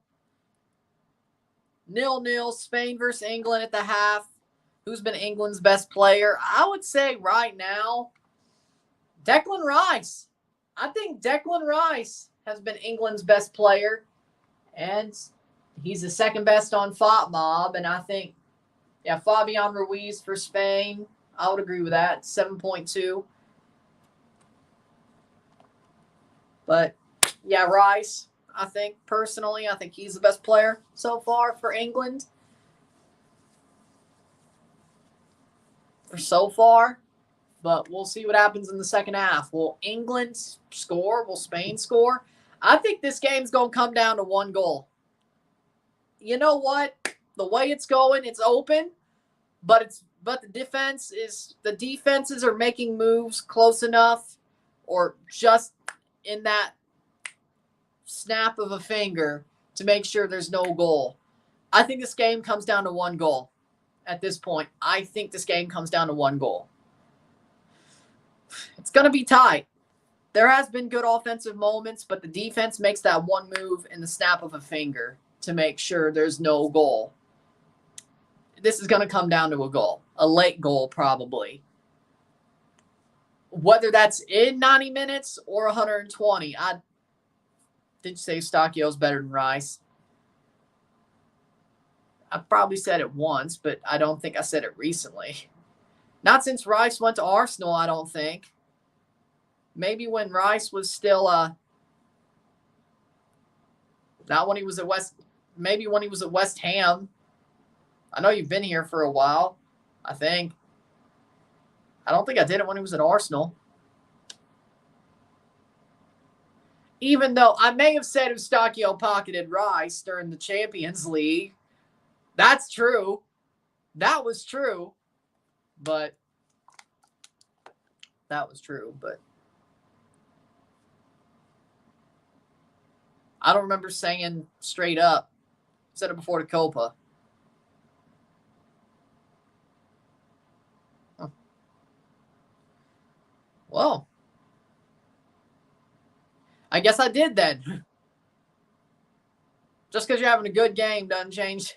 0-0, Spain versus England at the half. Who's been England's best player? I would say right now, Declan Rice. I think Declan Rice has been England's best player. And he's the second best on FOTMob. And I think, yeah, Fabian Ruiz for Spain. I would agree with that, 7.2. But, yeah, Rice, I think, personally, I think he's the best player so far for England. For so far. But we'll see what happens in the second half. Will England score? Will Spain score? I think this game's going to come down to 1 goal. You know what? The way it's going, it's open. But the defenses are making moves close enough or just in that snap of a finger to make sure there's no goal. I think this game comes down to 1 goal at this point. I think this game comes down to 1 goal. It's going to be tight. There has been good offensive moments, but the defense makes that one move in the snap of a finger to make sure there's no goal. This is going to come down to a goal. A late goal, probably. Whether that's in 90 minutes or 120. I did say Eustachio's better than Rice. I probably said it once, but I don't think I said it recently. Not since Rice went to Arsenal, I don't think. Maybe when Rice was still not when he was at maybe when he was at West Ham. I know you've been here for a while, I think. I don't think I did it when he was at Arsenal. Even though I may have said Eustachio pocketed Rice during the Champions League. That's true. That was true. But I don't remember saying straight up. I said it before the Copa. Well, I guess I did then. Just because you're having a good game doesn't change.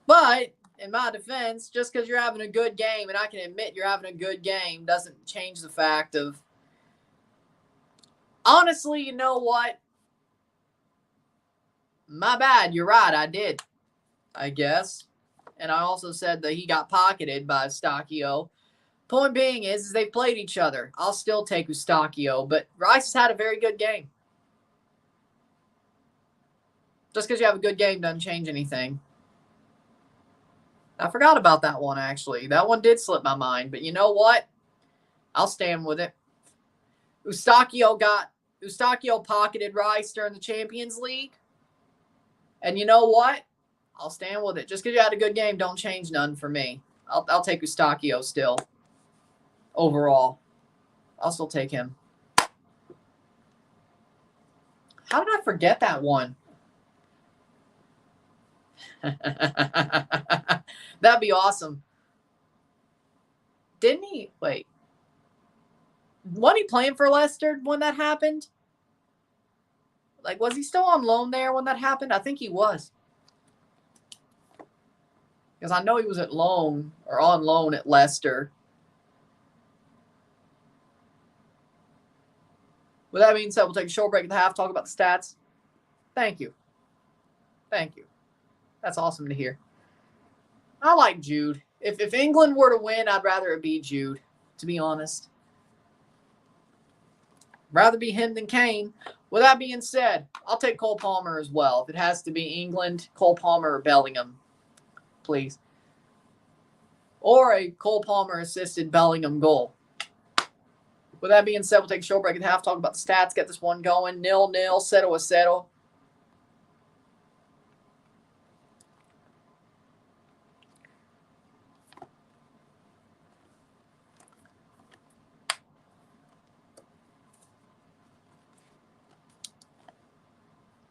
But in my defense, just because you're having a good game, and I can admit you're having a good game, doesn't change the fact of, honestly, you know what? My bad. You're right. I did, I guess. And I also said that he got pocketed by Eustachio. Point being is they played each other. I'll still take Eustachio, but Rice has had a very good game. Just because you have a good game doesn't change anything. I forgot about that one, actually. That one did slip my mind, but you know what? I'll stand with it. Eustachio pocketed Rice during the Champions League. And you know what? I'll stand with it. Just because you had a good game don't change none for me. I'll take Eustachio still. Overall. I'll still take him. How did I forget that one? That'd be awesome. Didn't he? Wait. Wasn't he playing for Leicester when that happened? Like, was he still on loan there when that happened? I think he was. Because I know he was at loan or on loan at Leicester. With that being said, we'll take a short break at the half, talk about the stats. Thank you. Thank you. That's awesome to hear. I like Jude. If England were to win, I'd rather it be Jude, to be honest. Rather be him than Kane. With that being said, I'll take Cole Palmer as well. If it has to be England, Cole Palmer or Bellingham, please. Or a Cole Palmer assisted Bellingham goal. With that being said, we'll take a short break at half, talk about the stats, get this one going. 0-0, 0-0.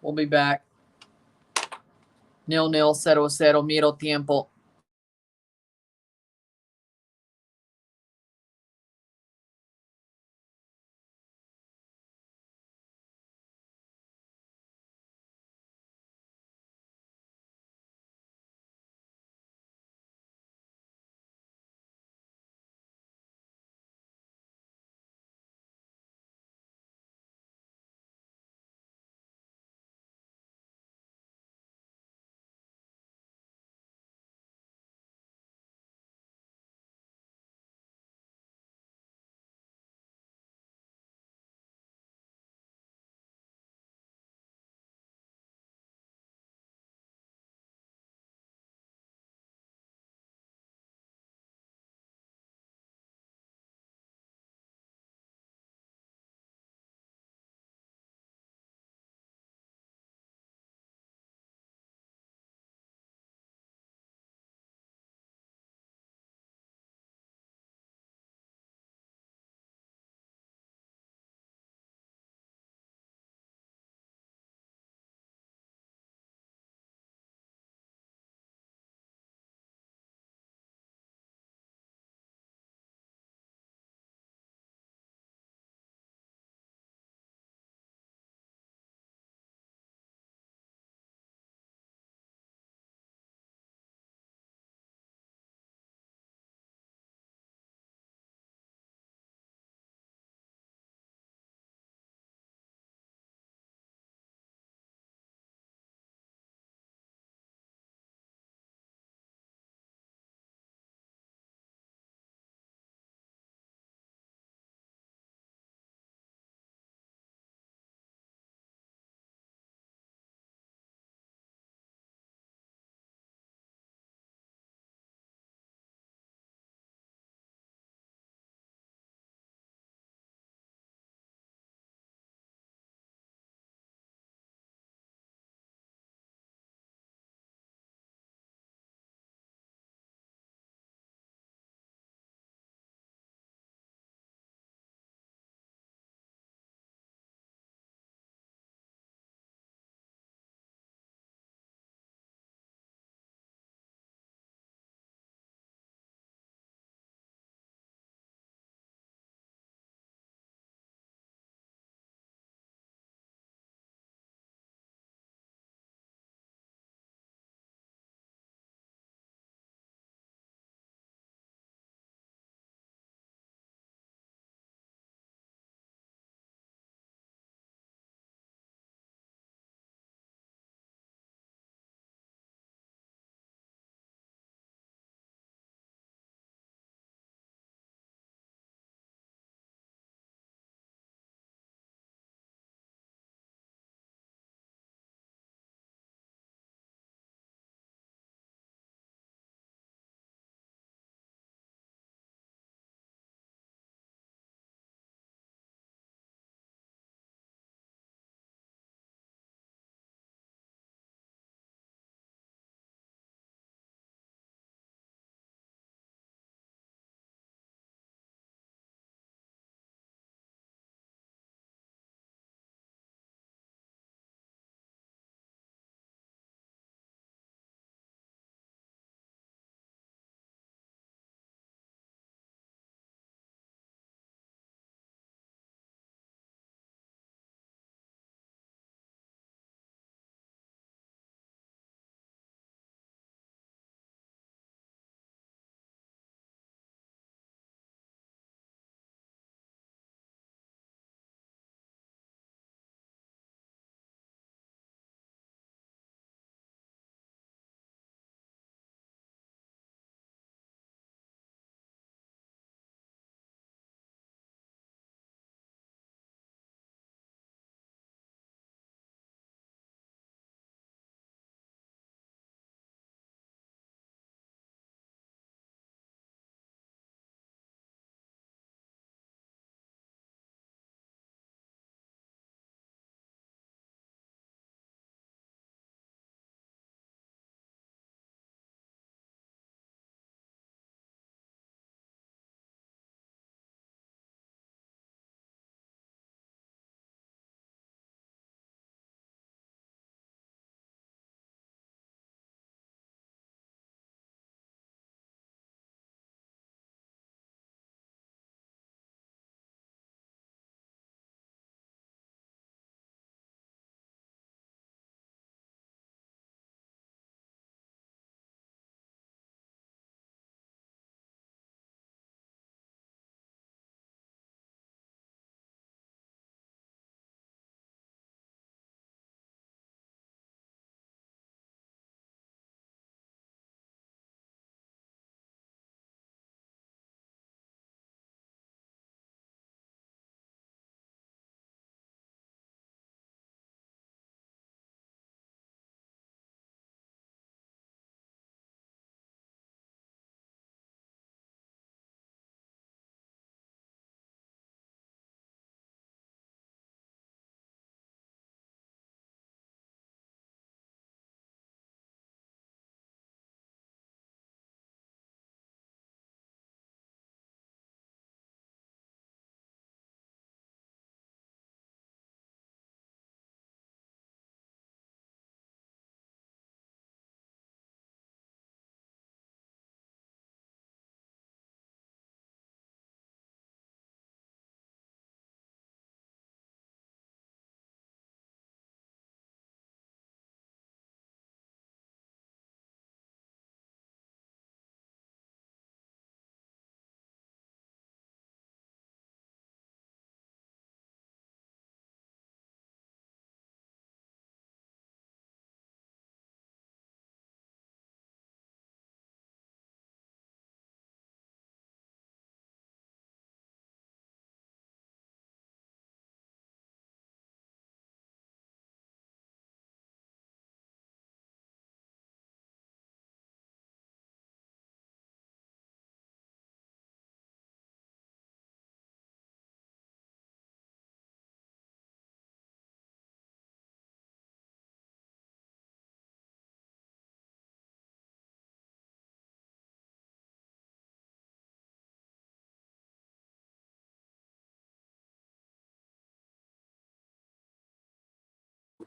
We'll be back. 0-0, 0-0, miro tiempo.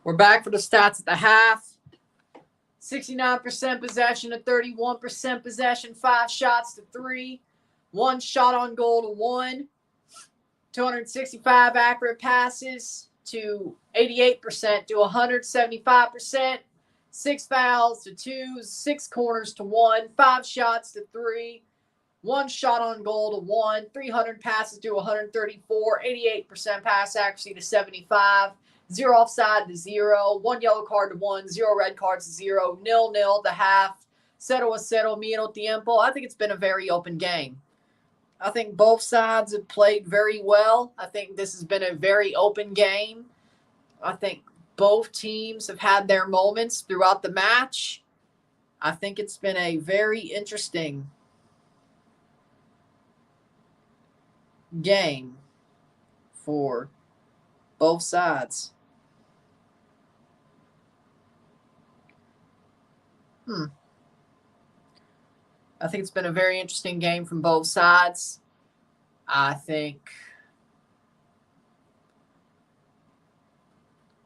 We're back for the stats at the half. 69% possession to 31% possession. 5 shots to 3. 1 shot on goal to 1. 265 accurate passes to 88% to 175%. 6 fouls to 2. 6 corners to 1. 5 shots to 3. 1 shot on goal to 1. 300 passes to 134. 88% pass accuracy to 75. 0 offside to 0. 1 yellow card to 1. 0 red cards to 0. 0-0 at the half. 0-0 minuto tiempo. I think it's been a very open game. I think both sides have played very well. I think this has been a very open game. I think both teams have had their moments throughout the match. I think it's been a very interesting game for both sides. I think it's been a very interesting game from both sides. I think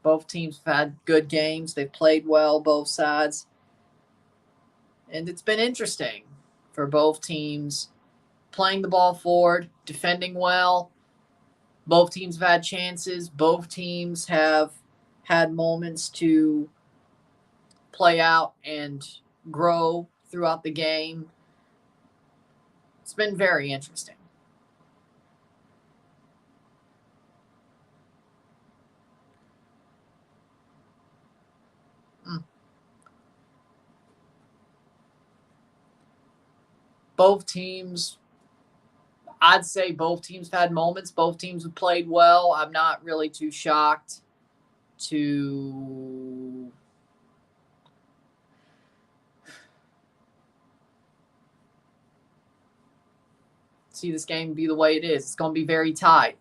both teams have had good games. They've played well, both sides. And it's been interesting for both teams playing the ball forward, defending well. Both teams have had chances. Both teams have had moments to play out and grow throughout the game. It's been very interesting. Both teams, I'd say both teams have had moments. Both teams have played well. I'm not really too shocked to see this game be the way it is. It's going to be very tight.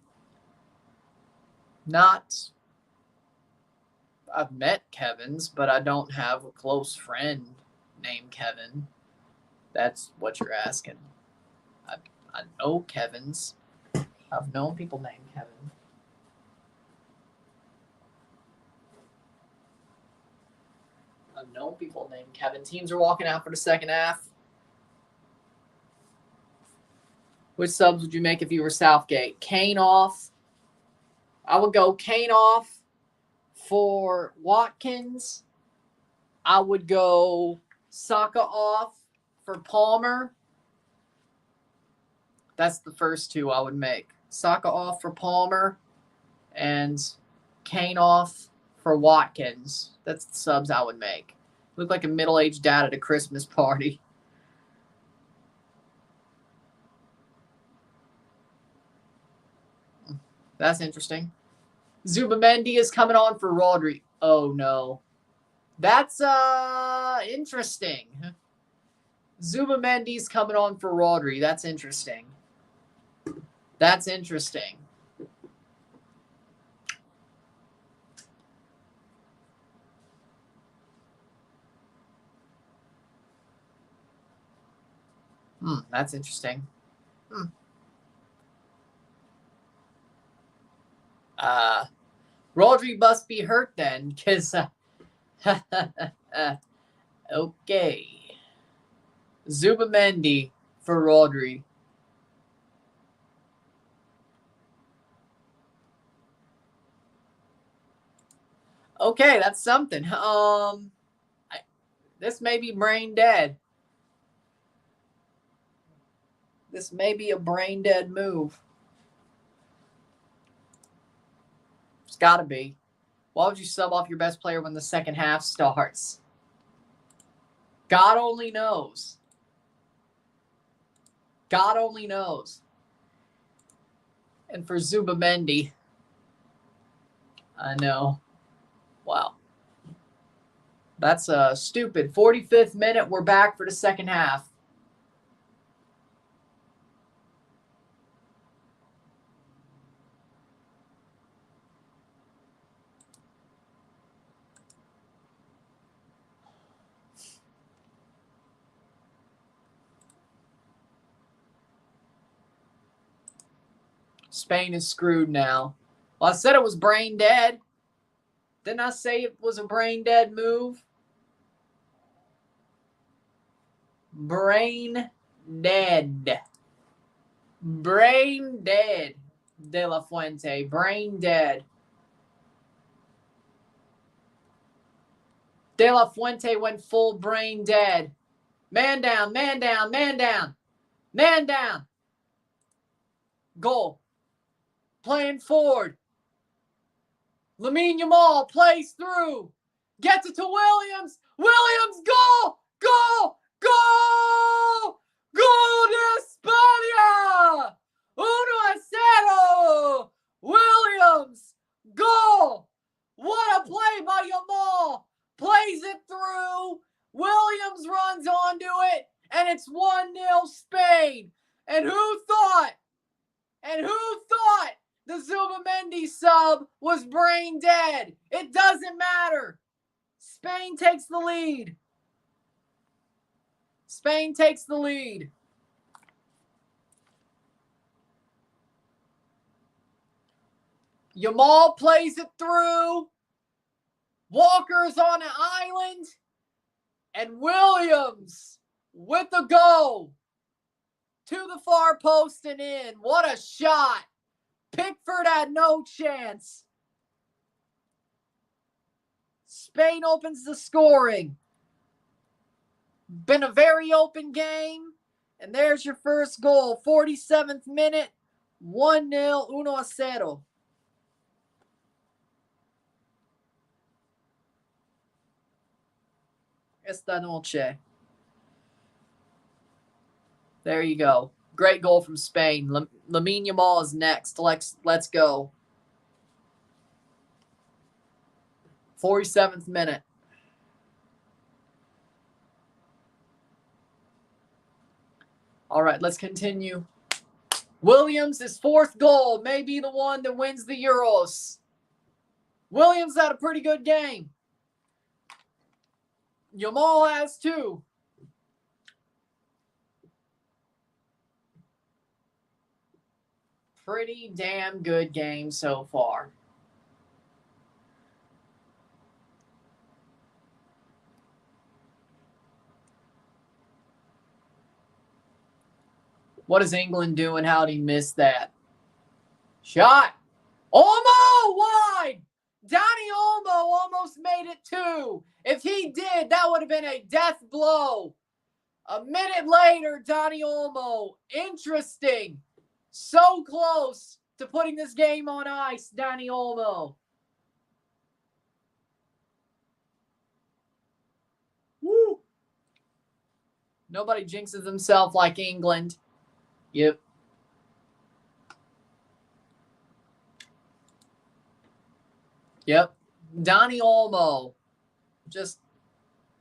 I've met Kevins, but I don't have a close friend named Kevin. That's what you're asking. I know Kevins. I've known people named Kevin. I've known people named Kevin. Teams are walking out for the second half. Which subs would you make if you were Southgate? Kane off. I would go Kane off for Watkins. I would go Saka off for Palmer. That's the first two I would make. Saka off for Palmer and Kane off for Watkins. That's the subs I would make. Look like a middle-aged dad at a Christmas party. That's interesting. Zubamendi is coming on for Rodri. Oh, no. That's interesting. Zubamendi's coming on for Rodri. That's interesting. That's interesting. That's interesting. Rodri must be hurt then, because okay. Zubamendi for Rodri. Okay, that's something. This may be brain dead. This may be a brain dead move. It's got to be. Why would you sub off your best player when the second half starts? God only knows. God only knows. And for Zubamendi, I know. Wow. That's stupid. 45th minute. We're back for the second half. Spain is screwed now. Well, I said it was brain dead. Didn't I say it was a brain dead move? Brain dead. Brain dead. De La Fuente. Brain dead. De La Fuente went full brain dead. Man down, man down, man down. Man down. Goal. Playing forward. Lamine Yamal plays through. Gets it to Williams. Williams, goal! Goal! Goal! Goal de España! 1-0! Williams, goal! What a play by Yamal! Plays it through. Williams runs onto it, and it's 1-0 Spain. And who thought the Zubamendi sub was brain dead? It doesn't matter. Spain takes the lead. Spain takes the lead. Yamal plays it through. Walker's on an island. And Williams with the goal. To the far post and in. What a shot. Pickford had no chance. Spain opens the scoring. Been a very open game. And there's your first goal. 47th minute. 1-0. 1-0. Esta noche. There you go. Great goal from Spain. Lamine Yamal is next. Let's go. 47th minute. All right, let's continue. Williams, his fourth goal, may be the one that wins the Euros. Williams had a pretty good game. Yamal has two. Pretty damn good game so far. What is England doing? How'd he miss that? Shot. Olmo wide. Donny Olmo almost made it too. If he did, that would have been a death blow. A minute later, Donny Olmo. Interesting. So close to putting this game on ice, Donny Olmo. Woo. Nobody jinxes himself like England. Yep. Yep. Donny Olmo. Just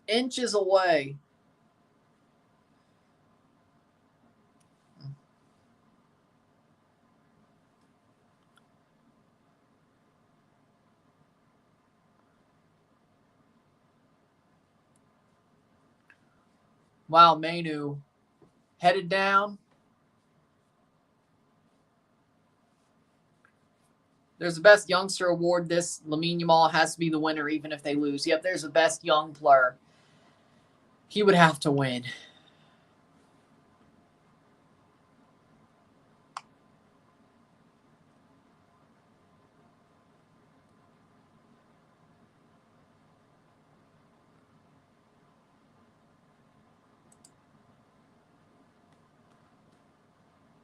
inches away. Wow, Manu headed down. There's the best youngster award. This Lamine Yamal has to be the winner even if they lose. Yep, there's the best young player. He would have to win.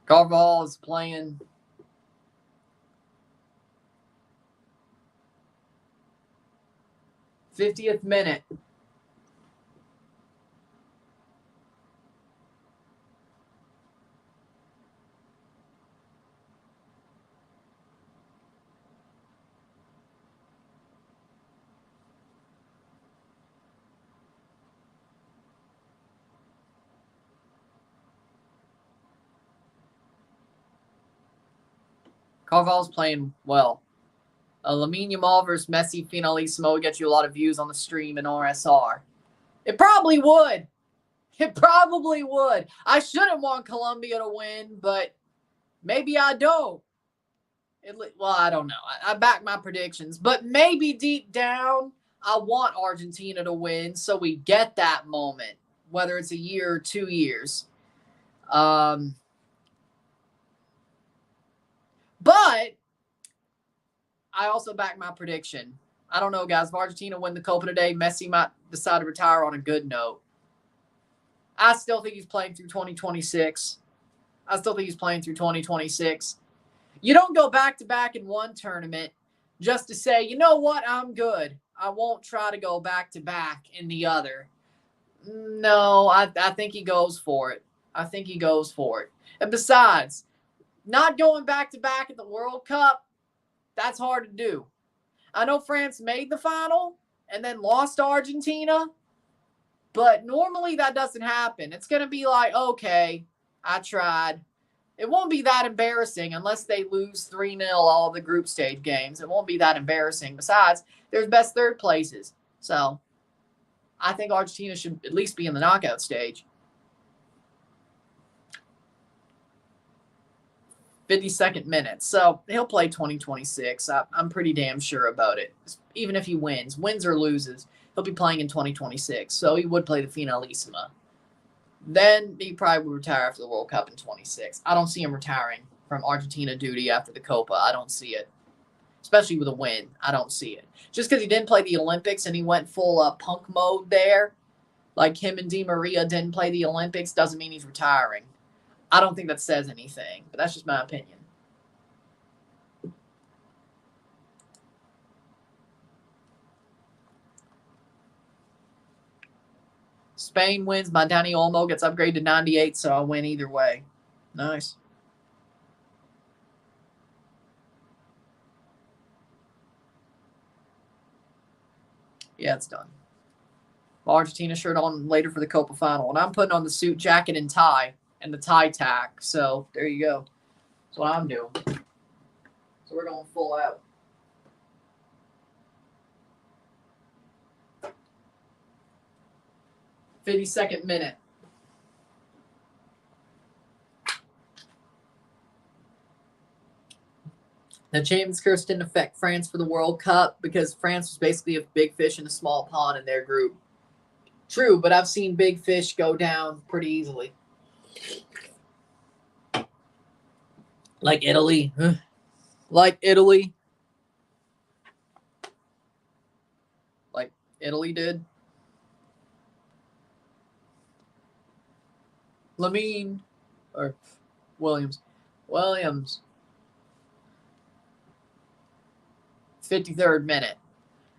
Carvajal is playing. '50th minute. Carvalho's playing well. Lamine Yamal versus Messi Finalissimo would get you a lot of views on the stream and RSR. It probably would. It probably would. I shouldn't want Colombia to win, but maybe I don't. Well, I don't know. I back my predictions, but maybe deep down, I want Argentina to win so we get that moment, whether it's a year or 2 years. But I also back my prediction. I don't know, guys. If Argentina win the Copa today, Messi might decide to retire on a good note. I still think he's playing through 2026. You don't go back-to-back in one tournament just to say, you know what, I'm good. I won't try to go back-to-back in the other. No, I think he goes for it. And besides, not going back-to-back at the World Cup, that's hard to do. I know France made the final and then lost to Argentina, but normally that doesn't happen. It's going to be like, okay, I tried. It won't be that embarrassing unless they lose 3-0 all the group stage games. It won't be that embarrassing. Besides, there's best third places. So I think Argentina should at least be in the knockout stage. 52nd minute. So he'll play 2026. I'm pretty damn sure about it. Even if he wins or loses, he'll be playing in 2026. So he would play the Finalissima. Then he probably would retire after the World Cup in 26. I don't see him retiring from Argentina duty after the Copa. I don't see it. Especially with a win. I don't see it. Just because he didn't play the Olympics and he went full punk mode there, like him and Di Maria didn't play the Olympics, doesn't mean he's retiring. I don't think that says anything, but that's just my opinion. Spain wins. My Dani Olmo gets upgraded to 98, so I'll win either way. Nice. Yeah, it's done. Argentina shirt on later for the Copa final. And I'm putting on the suit, jacket, and tie, and the tie tack. So there you go. That's what I'm doing. So we're going full out. "52nd minute. The Champions Curse didn't affect France for the World Cup because France was basically a big fish in a small pond in their group. True, but I've seen big fish go down pretty easily. Like Italy. Like Italy did. Lamine or Williams. 53rd minute.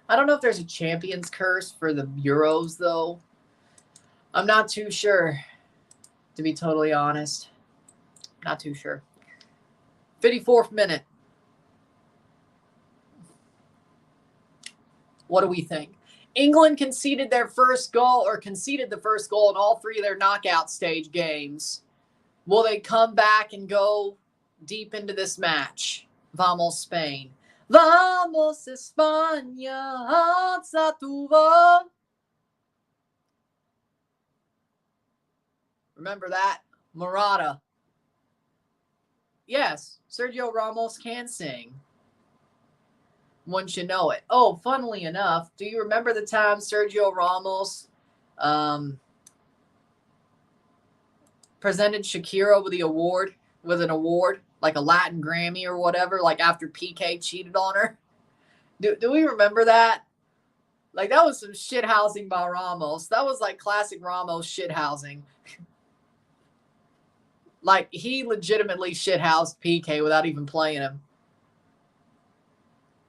I don't know if there's a Champions Curse for the Euros, though. I'm not too sure, to be totally honest. Not too sure. 54th minute. What do we think? England conceded the first goal in all 3 of their knockout stage games. Will they come back and go deep into this match? Vamos, Spain. Vamos, España, alza tu voz. Remember that? Morata. Yes, Sergio Ramos can sing. One should know it. Oh, funnily enough, do you remember the time Sergio Ramos presented Shakira with an award, like a Latin Grammy or whatever, like after PK cheated on her? Do we remember that? Like, that was some shithousing by Ramos. That was like classic Ramos shithousing. Like, he legitimately shithoused PK without even playing him.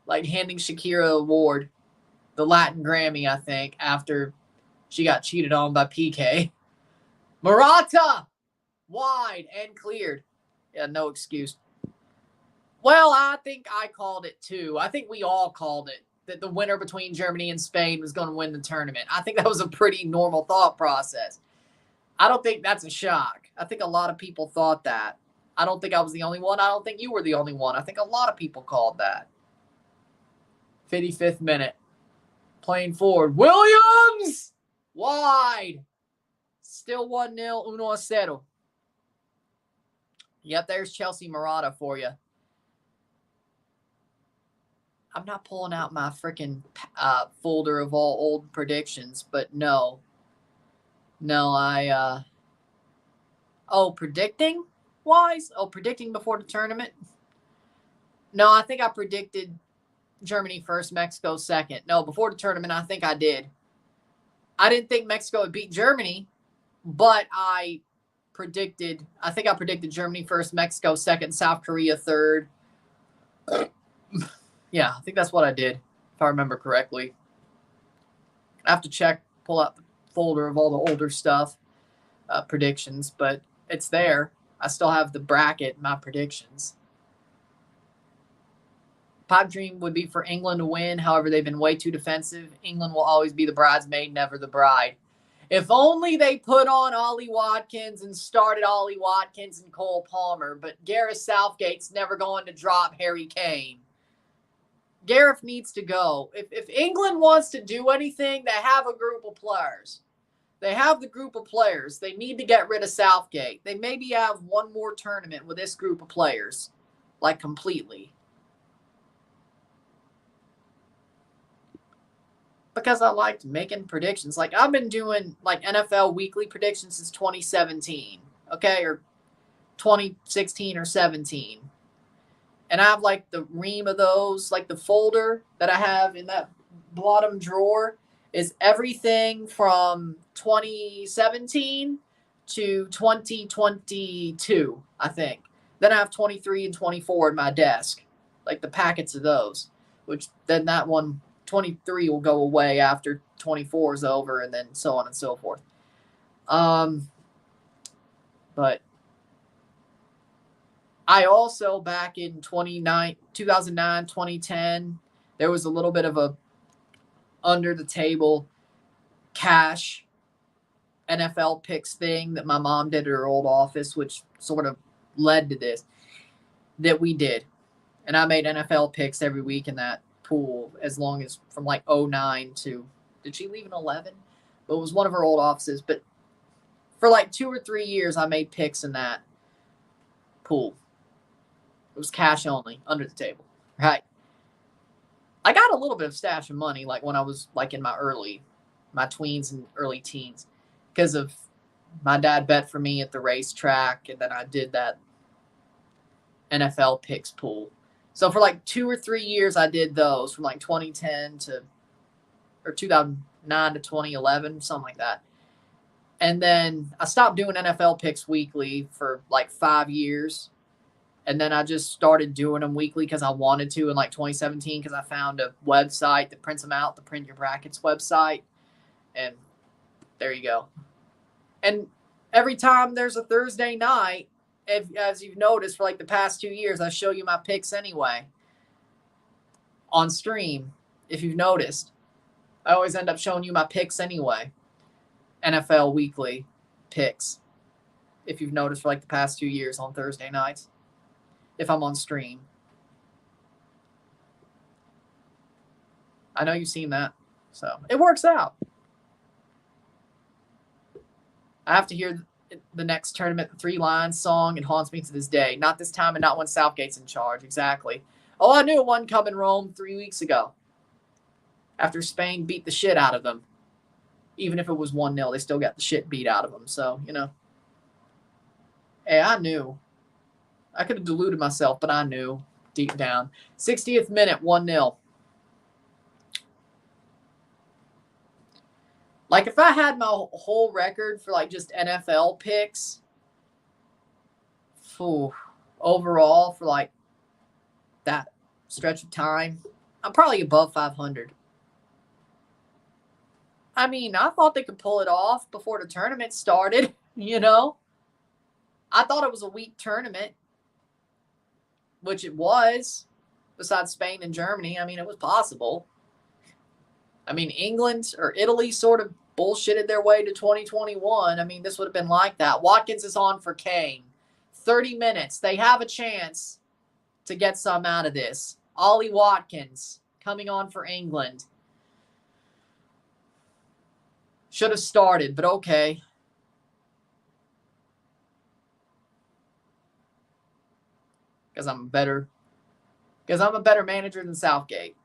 Like, handing Shakira an award, the Latin Grammy, I think, after she got cheated on by PK. Morata! Wide and cleared. Yeah, no excuse. Well, I think I called it too. I think we all called it, that the winner between Germany and Spain was going to win the tournament. I think that was a pretty normal thought process. I don't think that's a shock. I think a lot of people thought that. I don't think I was the only one. I don't think you were the only one. I think a lot of people called that. 55th minute. Playing forward. Williams! Wide. Still 1-0, 1-0. Yep, there's Chelsea Morata for you. I'm not pulling out my freaking folder of all old predictions, but no. Predicting wise? Oh, predicting before the tournament? No, I think I predicted Germany first, Mexico second. No, before the tournament, I think I did. I didn't think Mexico would beat Germany, but I think I predicted Germany first, Mexico second, South Korea third. Yeah, I think that's what I did, if I remember correctly. I have to pull out the folder of all the older stuff, predictions, but it's there. I still have the bracket, my predictions. Pipe dream would be for England to win. However, they've been way too defensive. England will always be the bridesmaid, never the bride. If only they put on Ollie Watkins and started Ollie Watkins and Cole Palmer, but Gareth Southgate's never going to drop Harry Kane. Gareth needs to go. If England wants to do anything, they have a group of players. They have the group of players. They need to get rid of Southgate. They maybe have one more tournament with this group of players, like completely. Because I liked making predictions. Like I've been doing like NFL weekly predictions since 2017, okay, or 2016 or 17. And I have like the ream of those, like the folder that I have in that bottom drawer is everything from 2017 to 2022, I think. Then I have 23 and 24 in my desk, like the packets of those, which then that one, 23 will go away after 24 is over, and then so on and so forth. But I also, back in 2009, 2010, there was a little bit of a under the table cash NFL picks thing that my mom did at her old office, which sort of led to this, that we did. And I made NFL picks every week in that pool, as long as from like 09 to, did she leave in 11? But it was one of her old offices. But for like 2 or 3 years, I made picks in that pool. It was cash only, under the table. Right. I got a little bit of stash of money, like when I was like in my tweens and early teens, because of my dad bet for me at the racetrack, and then I did that NFL picks pool. So for like 2 or 3 years, I did those from like 2010 or 2009 to 2011, something like that. And then I stopped doing NFL picks weekly for like 5 years. And then I just started doing them weekly because I wanted to in like 2017, because I found a website that prints them out, the Print Your Brackets website. And there you go. And every time there's a Thursday night, as you've noticed for like the past 2 years, I show you my picks anyway on stream. If you've noticed, I always end up showing you my picks anyway. NFL weekly picks. If you've noticed for like the past 2 years on Thursday nights, if I'm on stream. I know you've seen that. So it works out. I have to hear the next tournament, the 3 Lions song. It haunts me to this day. Not this time and not when Southgate's in charge. Exactly. Oh, I knew it wasn't coming Rome 3 weeks ago. After Spain beat the shit out of them. Even if it was 1-0, they still got the shit beat out of them. So, you know. Hey, I knew. I could have deluded myself, but I knew deep down. 60th minute, 1-0. Like, if I had my whole record for, like, just NFL picks, overall, for, like, that stretch of time, I'm probably above 500. I mean, I thought they could pull it off before the tournament started, you know? I thought it was a weak tournament, which it was, besides Spain and Germany. I mean, it was possible. I mean, England or Italy sort of bullshitted their way to 2021. I mean, this would have been like that. Watkins is on for Kane. 30 minutes. They have a chance to get some out of this. Ollie Watkins coming on for England. Should have started, but okay. Because I'm a better manager than Southgate.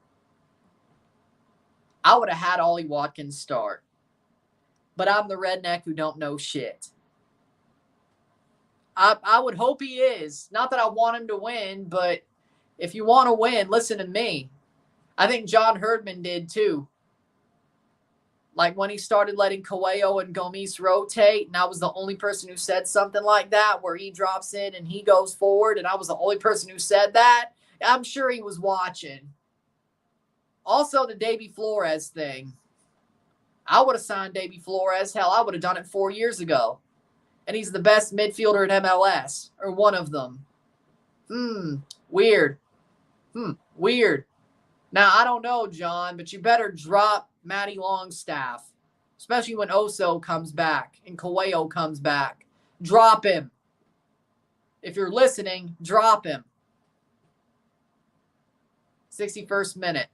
I would have had Ollie Watkins start. But I'm the redneck who don't know shit. I would hope he is. Not that I want him to win, but if you want to win, listen to me. I think John Herdman did too. Like when he started letting Coelho and Gomis rotate, and I was the only person who said something like that, where he drops in and he goes forward, and I was the only person who said that. I'm sure he was watching. Also, the Davy Flores thing. I would have signed Davy Flores. Hell, I would have done it 4 years ago. And he's the best midfielder in MLS, or one of them. Weird. Weird. Now, I don't know, John, but you better drop Matty Longstaff, especially when Oso comes back and Coelho comes back. Drop him. If you're listening, drop him. 61st minute.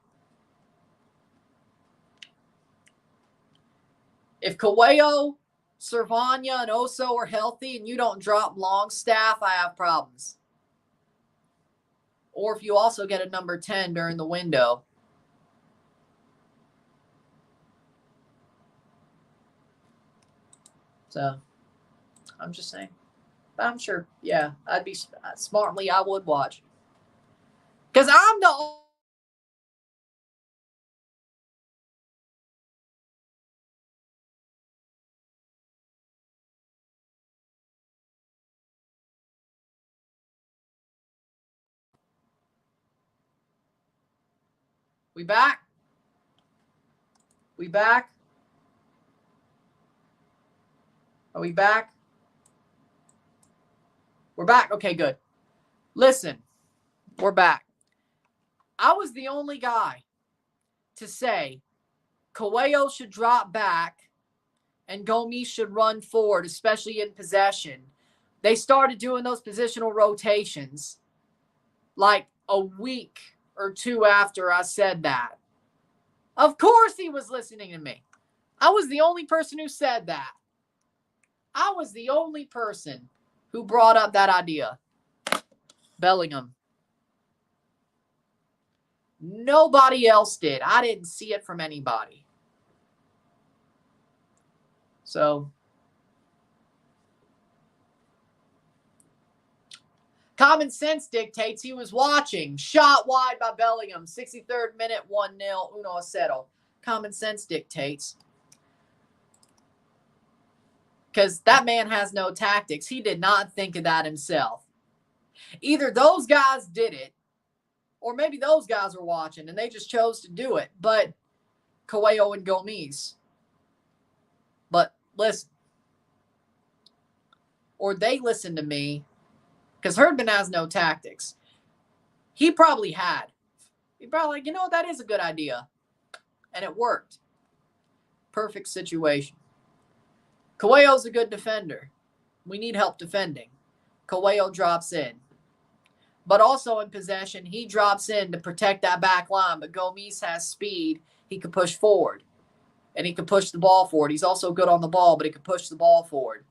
If Coelho, Servania, and Oso are healthy and you don't drop Longstaff, I have problems. Or if you also get a number 10 during the window. So, I'm just saying. But I'm sure, yeah, I'd be smartly, I would watch. Because I'm the We back? We back? Are we back? We're back. Okay, good. Listen, we're back. I was the only guy to say Coelho should drop back and Gomis should run forward, especially in possession. They started doing those positional rotations like a week or two after I said that. Of course he was listening to me. I was the only person who said that. I was the only person who brought up that idea. Bellingham. Nobody else did. I didn't see it from anybody. So, common sense dictates he was watching. Shot wide by Bellingham. 63rd minute, 1-0, 1-0. Common sense dictates. Because that man has no tactics. He did not think of that himself. Either those guys did it, or maybe those guys were watching and they just chose to do it. But Coelho and Gomis. But listen. Or they listened to me. Because Herdman has no tactics. He probably had. He probably like, you know what, that is a good idea. And it worked. Perfect situation. Coelho's a good defender. We need help defending. Coelho drops in. But also in possession, he drops in to protect that back line. But Gomis has speed. He can push forward. And he can push the ball forward. He's also good on the ball, but he can push the ball forward.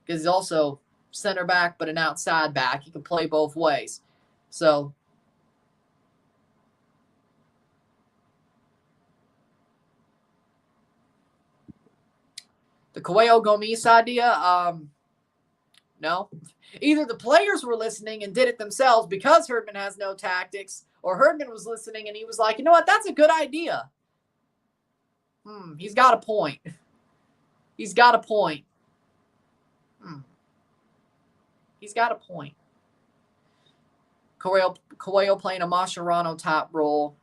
Because he's also center back, but an outside back. He can play both ways. So, the Coelho Gomis idea, no. Either the players were listening and did it themselves because Herdman has no tactics, or Herdman was listening and he was like, you know what, that's a good idea. He's got a point. He's got a point. He's got a point. Coelho playing a Mascherano top role.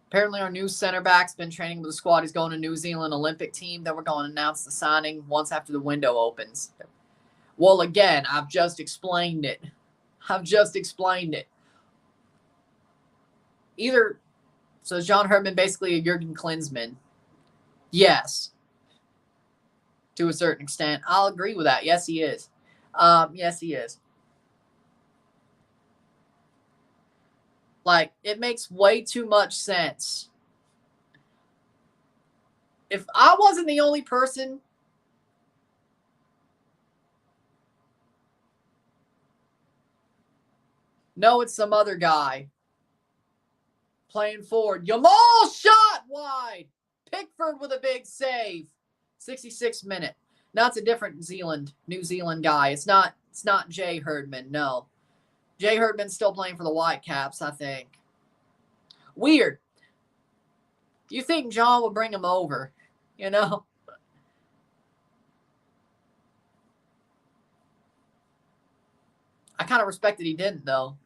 Apparently, our new center back's been training with the squad. He's going to New Zealand Olympic team. Then we're going to announce the signing once after the window opens. Well, again, I've just explained it. So is John Herdman basically a Jurgen Klinsmann? Yes. To a certain extent. I'll agree with that. Yes, he is. Yes, he is. Like, it makes way too much sense. If I wasn't the only person no, it's some other guy playing forward. Yamal shot wide. Pickford with a big save. 66th minute. Now it's a different New Zealand guy. It's not Jay Herdman, no. Jay Herdman's still playing for the Whitecaps, I think. Weird. You think John would bring him over, you know? I kind of respect that he didn't, though.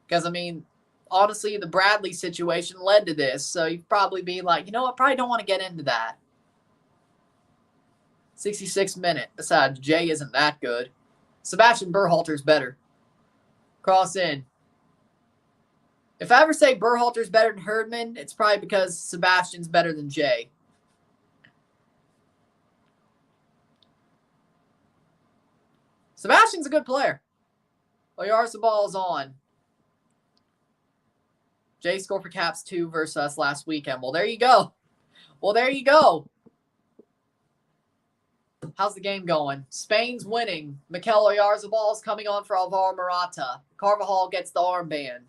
Because, I mean, honestly, the Bradley situation led to this. So you'd probably be like, you know what, probably don't want to get into that. 66th minute. Besides, Jay isn't that good. Sebastian Berhalter's better. Cross in. If I ever say Berhalter's better than Herdman, it's probably because Sebastian's better than Jay. Sebastian's a good player. Oyarzabal on. Jay scored for Caps 2 versus us last weekend. Well, there you go. How's the game going? Spain's winning. Mikel Oyarzabal's coming on for Alvaro Morata. Carvajal gets the armband.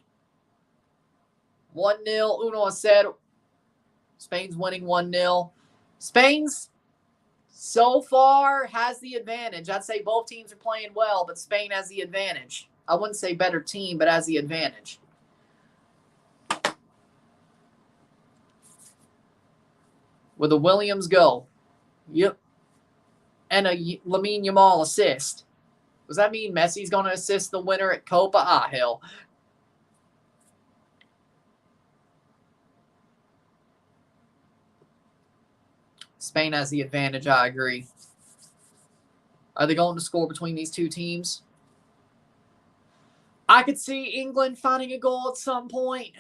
1-0, 1-0. Spain's winning 1-0. Spain's so far has the advantage. I'd say both teams are playing well, but Spain has the advantage. I wouldn't say better team, but has the advantage. With a Williams goal. Yep. And a Lamine Yamal assist. Does that mean Messi's going to assist the winner at Copa? Ah, hell. Spain has the advantage, I agree. Are they going to score between these two teams? I could see England finding a goal at some point,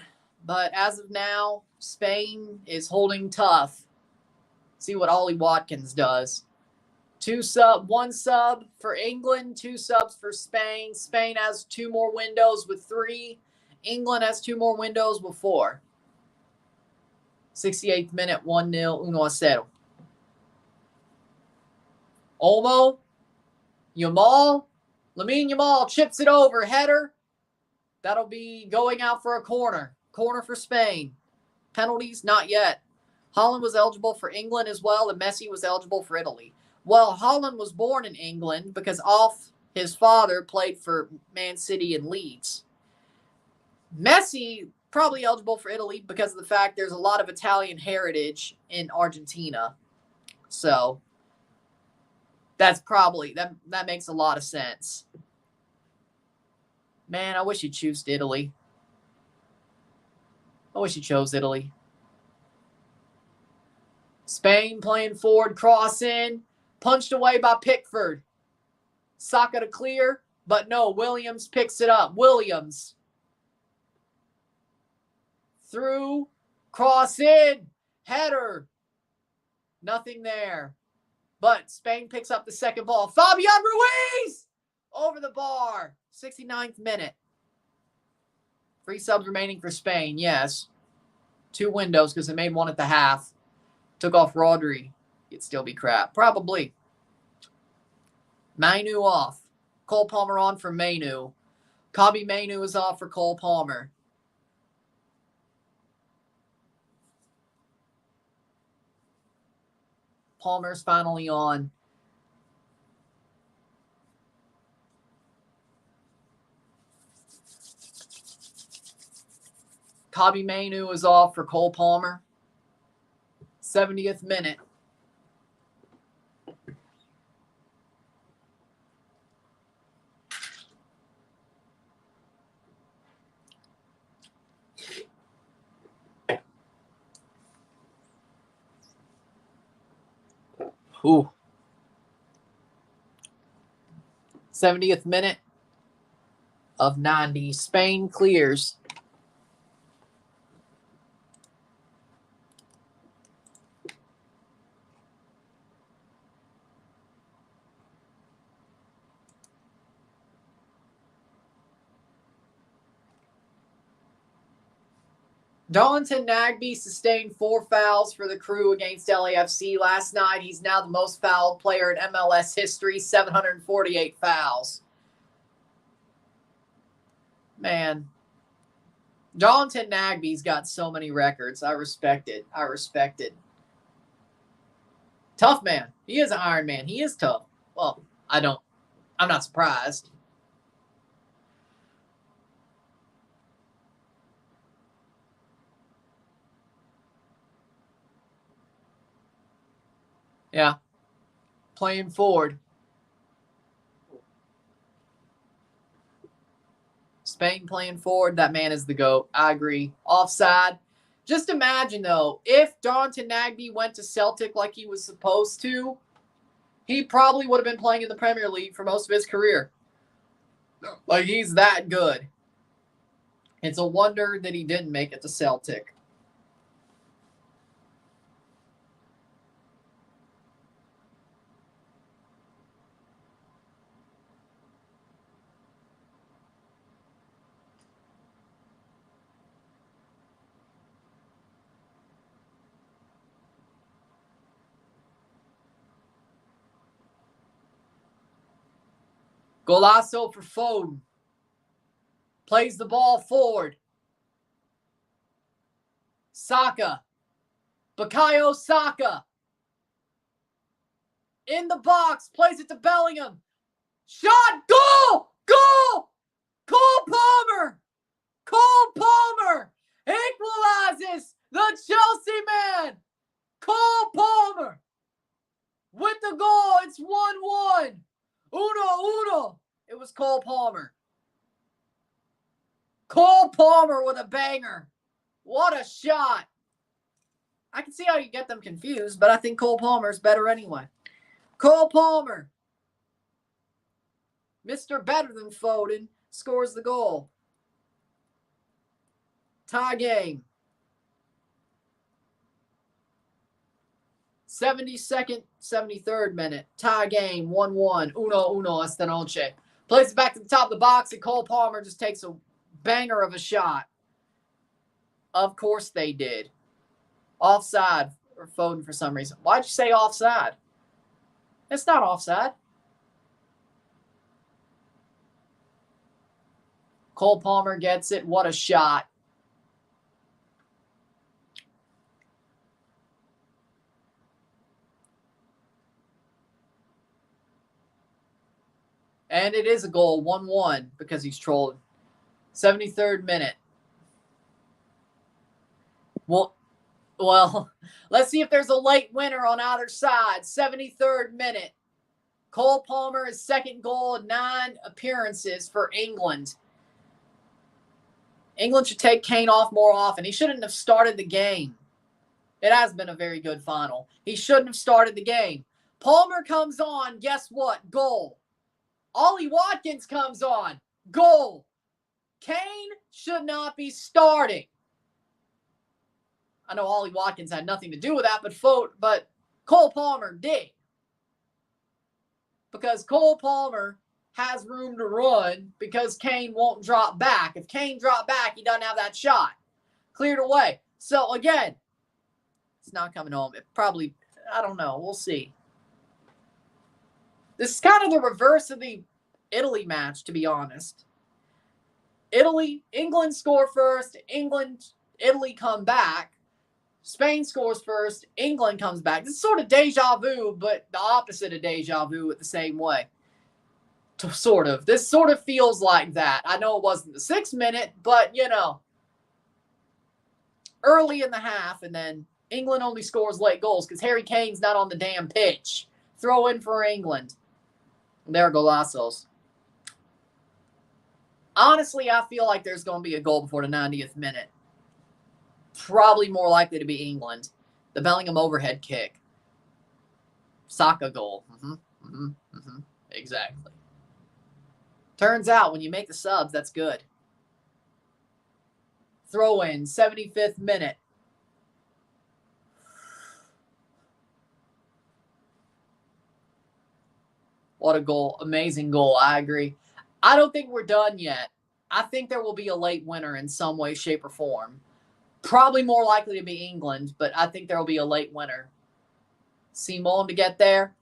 but as of now, Spain is holding tough. See what Ollie Watkins does. 1 sub for England, 2 subs for Spain. Spain has 2 more windows with 3. England has 2 more windows with 4. 68th minute, 1-0, 1-0. Olmo, Yamal, Lamine Yamal chips it over, header. That'll be going out for a corner. Corner for Spain. Penalties, not yet. Haaland was eligible for England as well, and Messi was eligible for Italy. Well, Haaland was born in England because his father played for Man City and Leeds. Messi probably eligible for Italy because of the fact there's a lot of Italian heritage in Argentina. So that's probably that makes a lot of sense. Man, I wish he chose Italy. I wish he chose Italy. Spain playing forward, cross in, punched away by Pickford. Saka to clear, but no, Williams picks it up. Williams. Through, cross in, header. Nothing there. But Spain picks up the second ball. Fabian Ruiz! Over the bar. 69th minute. 3 subs remaining for Spain, yes. 2 windows because they made 1 at the half. Took off Rodri. It'd still be crap. Probably. Mainu off. Cole Palmer on for Mainu. Kobbie Mainu is off for Cole Palmer. Palmer's finally on. Kobbie Mainu is off for Cole Palmer. 70th minute. Ooh. 70th minute of 90. Spain clears. Darlington Nagbe sustained 4 fouls for the Crew against LAFC last night. He's now the most fouled player in MLS history, 748 fouls. Man, Darlington Nagbe's got so many records. I respect it. I respect it. Tough man. He is an Iron Man. He is tough. Well, I'm not surprised. Yeah. Playing forward. Spain playing forward. That man is the GOAT. I agree. Offside. Just imagine, though, if Darlington Nagbe went to Celtic like he was supposed to, he probably would have been playing in the Premier League for most of his career. Like, he's that good. It's a wonder that he didn't make it to Celtic. Golasso for Foden. Plays the ball forward. Saka. Bukayo Saka. In the box. Plays it to Bellingham. Shot. Goal! Goal! Cole Palmer! Cole Palmer equalizes the Chelsea man. Cole Palmer with the goal. It's 1-1. Uno. It was Cole Palmer. Cole Palmer with a banger. What a shot. I can see how you get them confused, but I think Cole Palmer's better anyway. Cole Palmer, Mr. Better Than Foden, scores the goal. Tie game. 72nd, 73rd minute. Tie game, 1-1. Uno esta noche. Plays it back to the top of the box, and Cole Palmer just takes a banger of a shot. Of course they did. Offside for Foden for some reason. Why'd you say offside? It's not offside. Cole Palmer gets it. What a shot. And it is a goal, 1-1, because he's trolling. 73rd minute. Well, let's see if there's a late winner on either side. 73rd minute. Cole Palmer, his second goal in 9 appearances for England. England should take Kane off more often. He shouldn't have started the game. It has been a very good final. He shouldn't have started the game. Palmer comes on. Guess what? Goal. Ollie Watkins comes on. Goal. Kane should not be starting. I know Ollie Watkins had nothing to do with that, but Cole Palmer did. Because Cole Palmer has room to run because Kane won't drop back. If Kane dropped back, he doesn't have that shot. Cleared away. So, again, it's not coming home. It probably, I don't know. We'll see. This is kind of the reverse of the Italy match, to be honest. England score first. Italy come back. Spain scores first. England comes back. This is sort of deja vu, but the opposite of deja vu at the same way. Sort of. This sort of feels like that. I know it wasn't the 6th minute, but, early in the half, and then England only scores late goals because Harry Kane's not on the damn pitch. Throw in for England. There are golazos. Honestly, I feel like there's going to be a goal before the 90th minute. Probably more likely to be England. The Bellingham overhead kick. Saka goal. Exactly. Turns out, when you make the subs, that's good. Throw in, 75th minute. What a goal. Amazing goal. I agree. I don't think we're done yet. I think there will be a late winner in some way, shape, or form. Probably more likely to be England, but I think there will be a late winner. Simon to get there.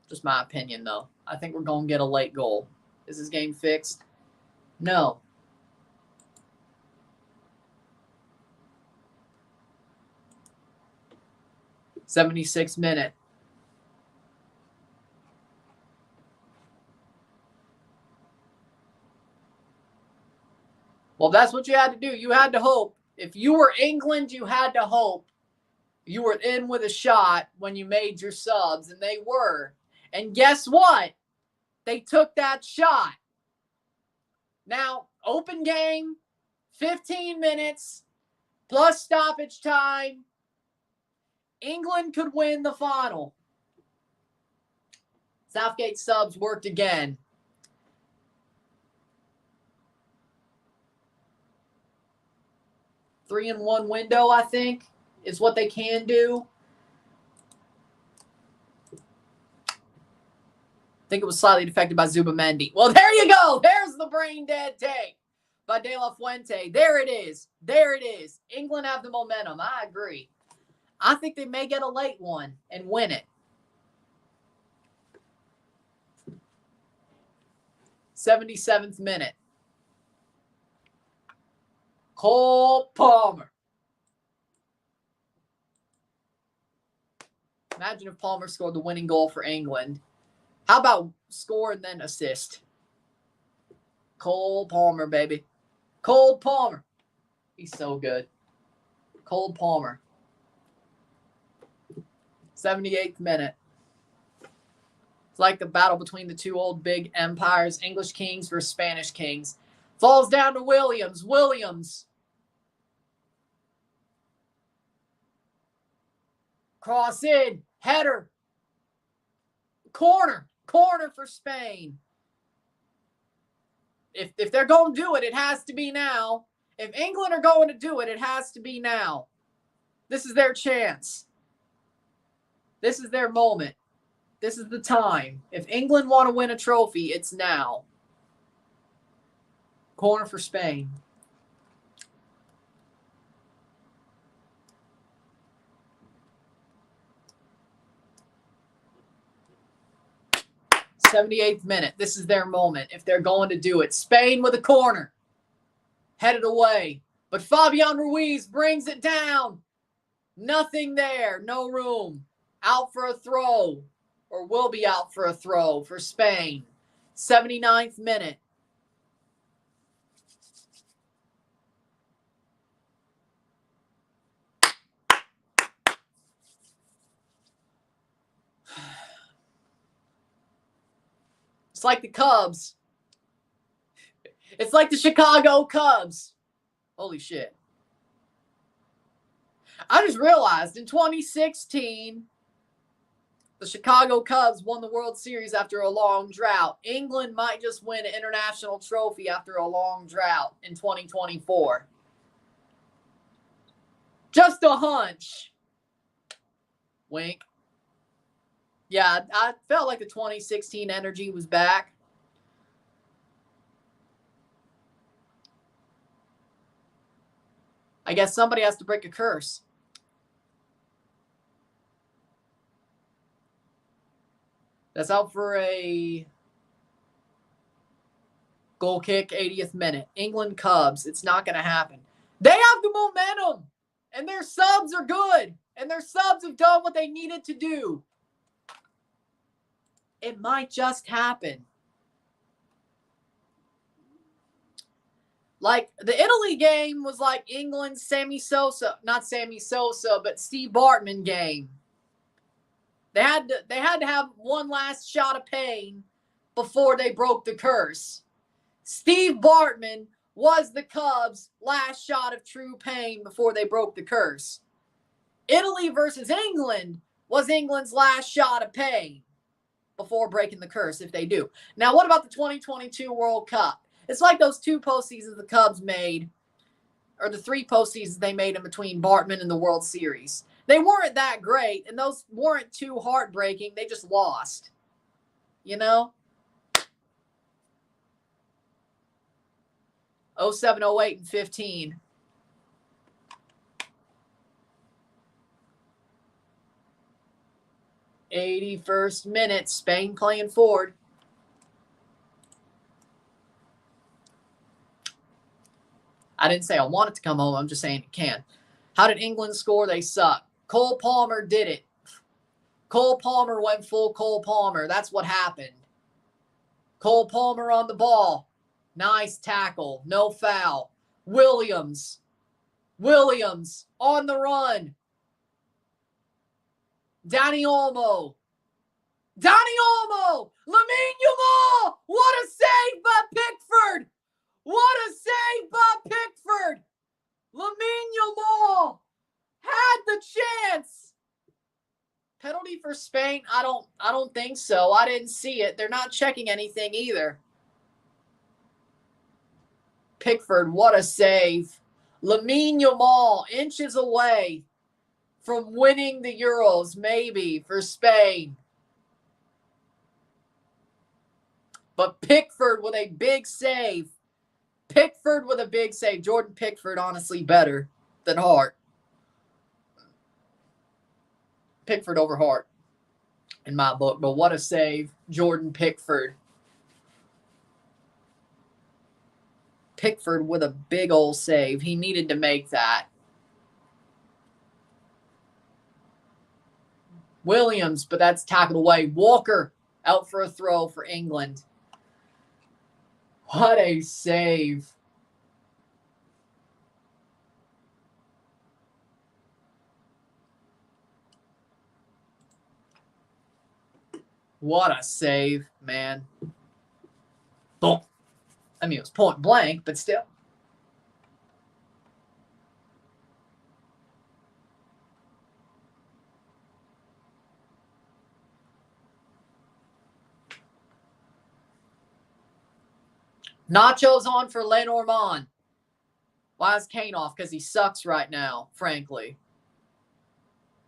Just my opinion, though. I think we're going to get a late goal. Is this game fixed? No. '76th minute. Well, that's what you had to do. You had to hope. If you were England, you had to hope you were in with a shot when you made your subs, and they were. And guess what? They took that shot. Now, open game, 15 minutes, plus stoppage time. England could win the final. Southgate subs worked again. Three in one window, I think, is what they can do. I think it was slightly defected by Zubamendi. Well, there you go. There's the brain dead take by De La Fuente. There it is. There it is. England have the momentum. I agree. I think they may get a late one and win it. 77th minute. Cole Palmer. Imagine if Palmer scored the winning goal for England. How about score and then assist? Cole Palmer, baby. Cole Palmer. He's so good. Cole Palmer. 78th minute. It's like the battle between the two old big empires, English kings versus Spanish kings. Falls down to Williams. Williams. Cross in. Header. Corner. Corner for Spain. If they're going to do it, it has to be now. If England are going to do it, it has to be now. This is their chance. This is their moment. This is the time. If England want to win a trophy, it's now. Corner for Spain. '78th minute. This is their moment if they're going to do it. Spain with a corner. Headed away. But Fabian Ruiz brings it down. Nothing there. No room. Out for a throw. Or will be out for a throw for Spain. 79th minute. It's like the Cubs. It's like the Chicago Cubs. Holy shit. I just realized in 2016, the Chicago Cubs won the World Series after a long drought. England might just win an international trophy after a long drought in 2024. Just a hunch. Wink. Yeah, I felt like the 2016 energy was back. I guess somebody has to break a curse. That's out for a goal kick, 80th minute. England Cubs. It's not going to happen. They have the momentum, and their subs are good, and their subs have done what they needed to do. It might just happen. Like, the Italy game was like England's Sammy Sosa, not Sammy Sosa, but Steve Bartman game. They had to have one last shot of pain before they broke the curse. Steve Bartman was the Cubs' last shot of true pain before they broke the curse. Italy versus England was England's last shot of pain before breaking the curse, if they do. Now, what about the 2022 World Cup? It's like those two postseasons the Cubs made, or the three postseasons they made in between Bartman and the World Series. They weren't that great, and those weren't too heartbreaking. They just lost. You know? 07, 08, and 15. '81st minute, Spain playing forward. I didn't say I want it to come home. I'm just saying it can. How did England score? They suck. Cole Palmer did it. Cole Palmer went full Cole Palmer. That's what happened. Cole Palmer on the ball. Nice tackle. No foul. Williams on the run. Dani Olmo. Lamine Yamal. What a save by Pickford. Lamine Yamal had the chance. Penalty for Spain? I don't think so. I didn't see it. They're not checking anything either. Pickford, what a save. Lamine Yamal, inches away from winning the Euros, maybe, for Spain. But Pickford with a big save. Jordan Pickford, honestly, better than Hart. Pickford over Hart in my book. But what a save. Jordan Pickford. Pickford with a big old save. He needed to make that. Williams, but that's tackled away. Walker out for a throw for England. What a save. What a save, man. Boom. I mean, it was point blank, but still. Nacho's on for Lenormand. Why is Kane off? Because he sucks right now, frankly.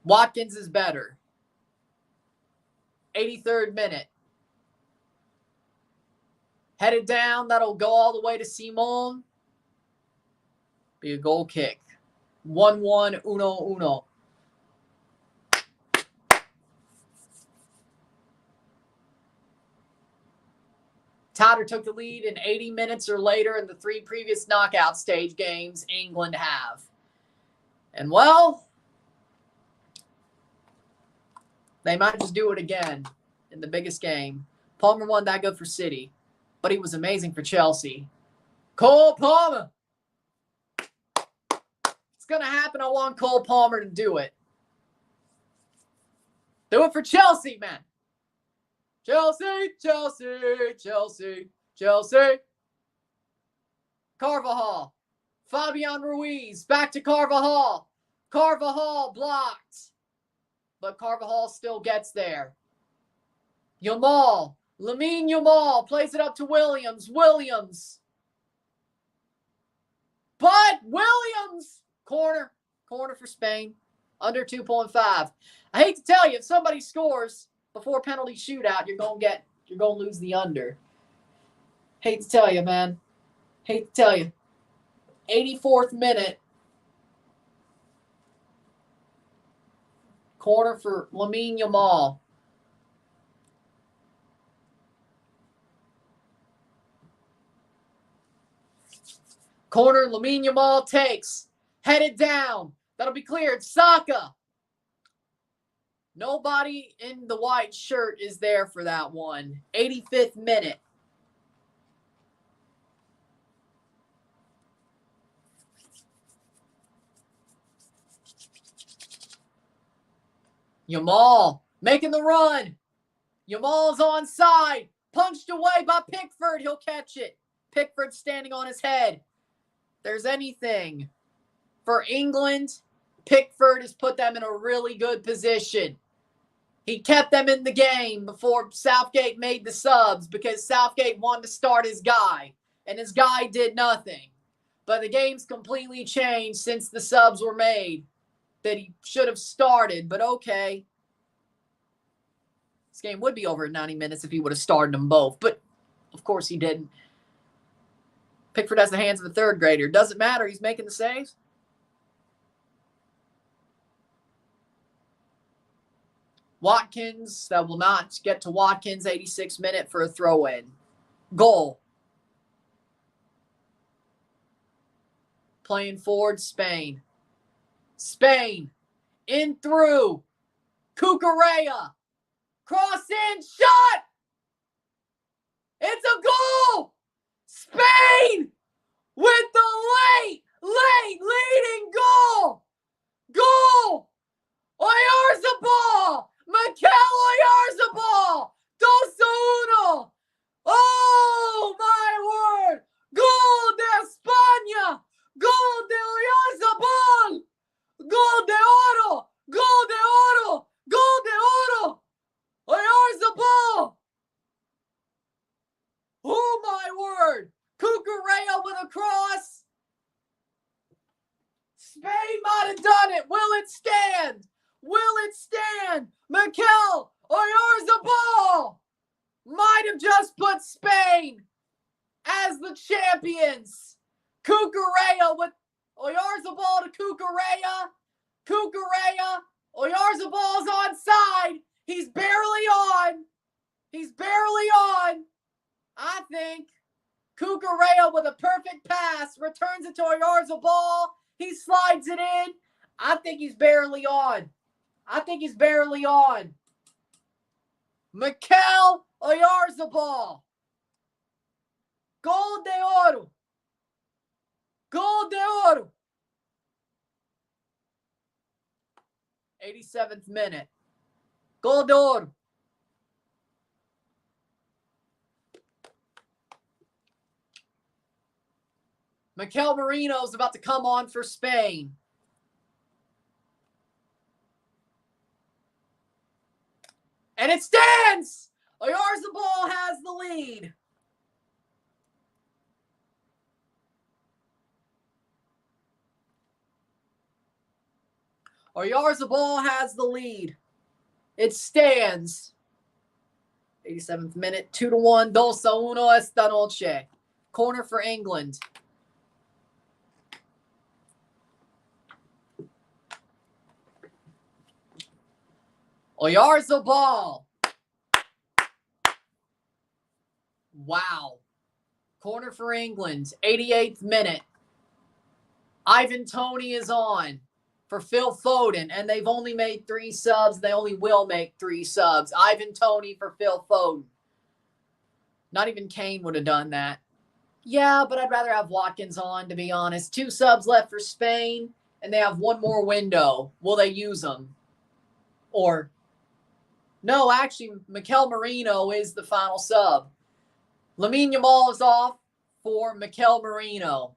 Watkins is better. 83rd minute. Headed down. That'll go all the way to Simon. Be a goal kick. 1-1, 1-1. Tyler took the lead in 80 minutes or later in the 3 previous knockout stage games England have. And, well, they might just do it again in the biggest game. Palmer wasn't that good for City, but he was amazing for Chelsea. Cole Palmer. It's going to happen. I want Cole Palmer to do it. Do it for Chelsea, man. Chelsea. Carvajal. Fabian Ruiz. Back to Carvajal. Carvajal blocked. But Carvajal still gets there. Yamal. Lamine Yamal plays it up to Williams. But Williams. Corner for Spain. Under 2.5. I hate to tell you, if somebody scores before penalty shootout, you're gonna lose the under. Hate to tell you, man. 84th minute. Corner for Lamine Yamal. Corner, Lamine Yamal takes. Headed down. That'll be cleared. Saka. Nobody in the white shirt is there for that one. 85th minute. Yamal making the run. Yamal's onside. Punched away by Pickford. He'll catch it. Pickford standing on his head. If there's anything for England, Pickford has put them in a really good position. He kept them in the game before Southgate made the subs because Southgate wanted to start his guy, and his guy did nothing. But the game's completely changed since the subs were made that he should have started, but okay. This game would be over in 90 minutes if he would have started them both, but of course he didn't. Pickford has the hands of a third grader. Doesn't matter. He's making the saves. Watkins, that will not get to Watkins, 86th minute for a throw-in. Goal. Playing forward, Spain. Spain, in through. Cucurella. Cross in, shot! It's a goal! Spain with the late leading goal! Goal! Oyarzabal! Mikel Oyarzabal! 2-1! Oh, my word! Gol de España! Gol de Oyarzabal! Gol de oro! Gol de oro! Gol de oro! Oyarzabal! Oh, my word! Cucurella with a cross. Spain might have done it. Will it stand? Will it stand? Mikel Oyarzabal might have just put Spain as the champions. Cucurella with Oyarzabal to Cucurella. Cucurella. Oyarzabal's onside. He's barely on. He's barely on. I think Cucurella with a perfect pass returns it to Oyarzabal. He slides it in. I think he's barely on. I think he's barely on. Mikel Oyarzabal. Gol de oro. Gol de oro. 87th minute. Gol de oro. Mikel Merino's about to come on for Spain. And it stands! Oyarzabal has the lead. Oyarzabal has the lead. It stands. 87th minute, 2-1. 2-1 esta noche. Corner for England. Oyarzabal. Wow. Corner for England. 88th minute. Ivan Toney is on for Phil Foden, and they've only made 3 subs. They only will make 3 subs. Ivan Toney for Phil Foden. Not even Kane would have done that. Yeah, but I'd rather have Watkins on, to be honest. 2 subs left for Spain, and they have 1 more window. Will they use them? Or, no, actually, Mikel Merino is the final sub. Lamine Yamal is off for Mikel Merino.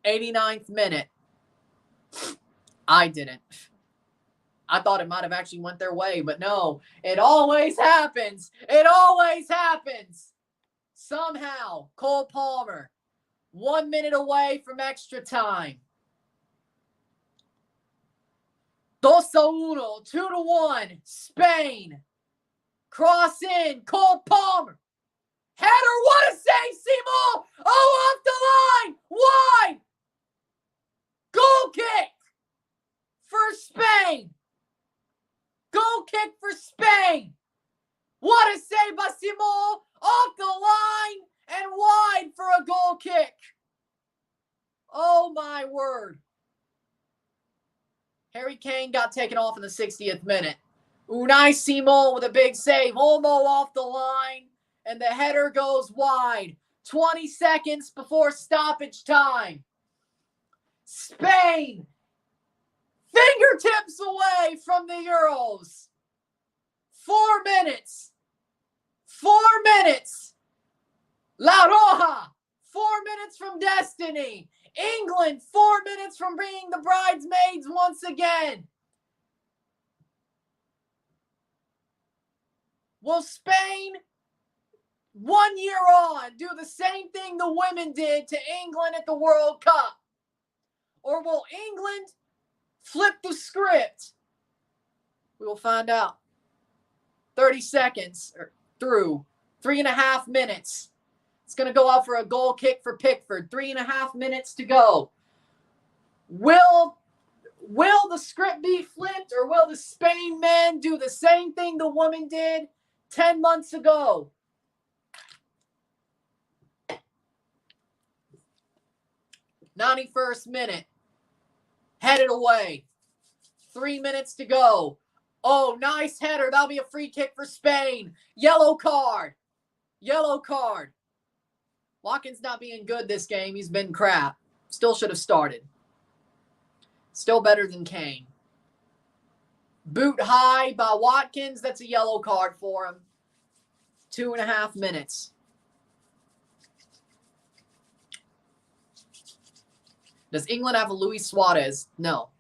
89th minute. I didn't. I thought it might have actually went their way, but no. It always happens. It always happens. Somehow, Cole Palmer, 1 minute away from extra time. 2-1, 2-1, Spain. Cross in, Cole Palmer. Header, what a save, Seymour! Oh, off the line, wide. Goal kick for Spain. Goal kick for Spain. What a save by Seymour, off the line and wide for a goal kick. Oh, my word. Harry Kane got taken off in the 60th minute. Unai Simon with a big save. Olmo off the line. And the header goes wide. 20 seconds before stoppage time. Spain. Fingertips away from the Euros. 4 minutes. 4 minutes. La Roja. 4 minutes from destiny. England, 4 minutes from being the bridesmaids once again. Will Spain, 1 year on, do the same thing the women did to England at the World Cup? Or will England flip the script? We will find out. 30 seconds through 3.5 minutes. It's going to go out for a goal kick for Pickford. 3.5 minutes to go. Will the script be flipped, or will the Spain men do the same thing the woman did 10 months ago? '91st minute. Headed away. 3 minutes to go. Oh, nice header. That'll be a free kick for Spain. Yellow card. Yellow card. Watkins not being good this game. He's been crap. Still should have started. Still better than Kane. Boot high by Watkins. That's a yellow card for him. 2.5 minutes. Does England have a Luis Suarez? No.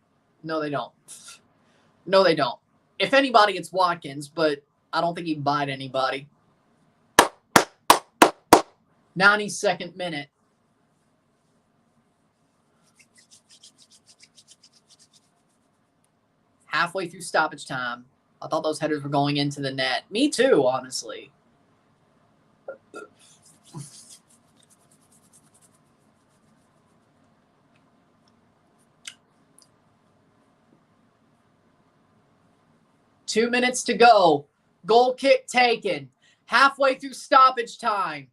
No, they don't. No, they don't. If anybody, it's Watkins, but I don't think he'd bite anybody. 92nd minute. Halfway through stoppage time. I thought those headers were going into the net. Me too, honestly. Two minutes to go. Goal kick taken. Halfway through stoppage time.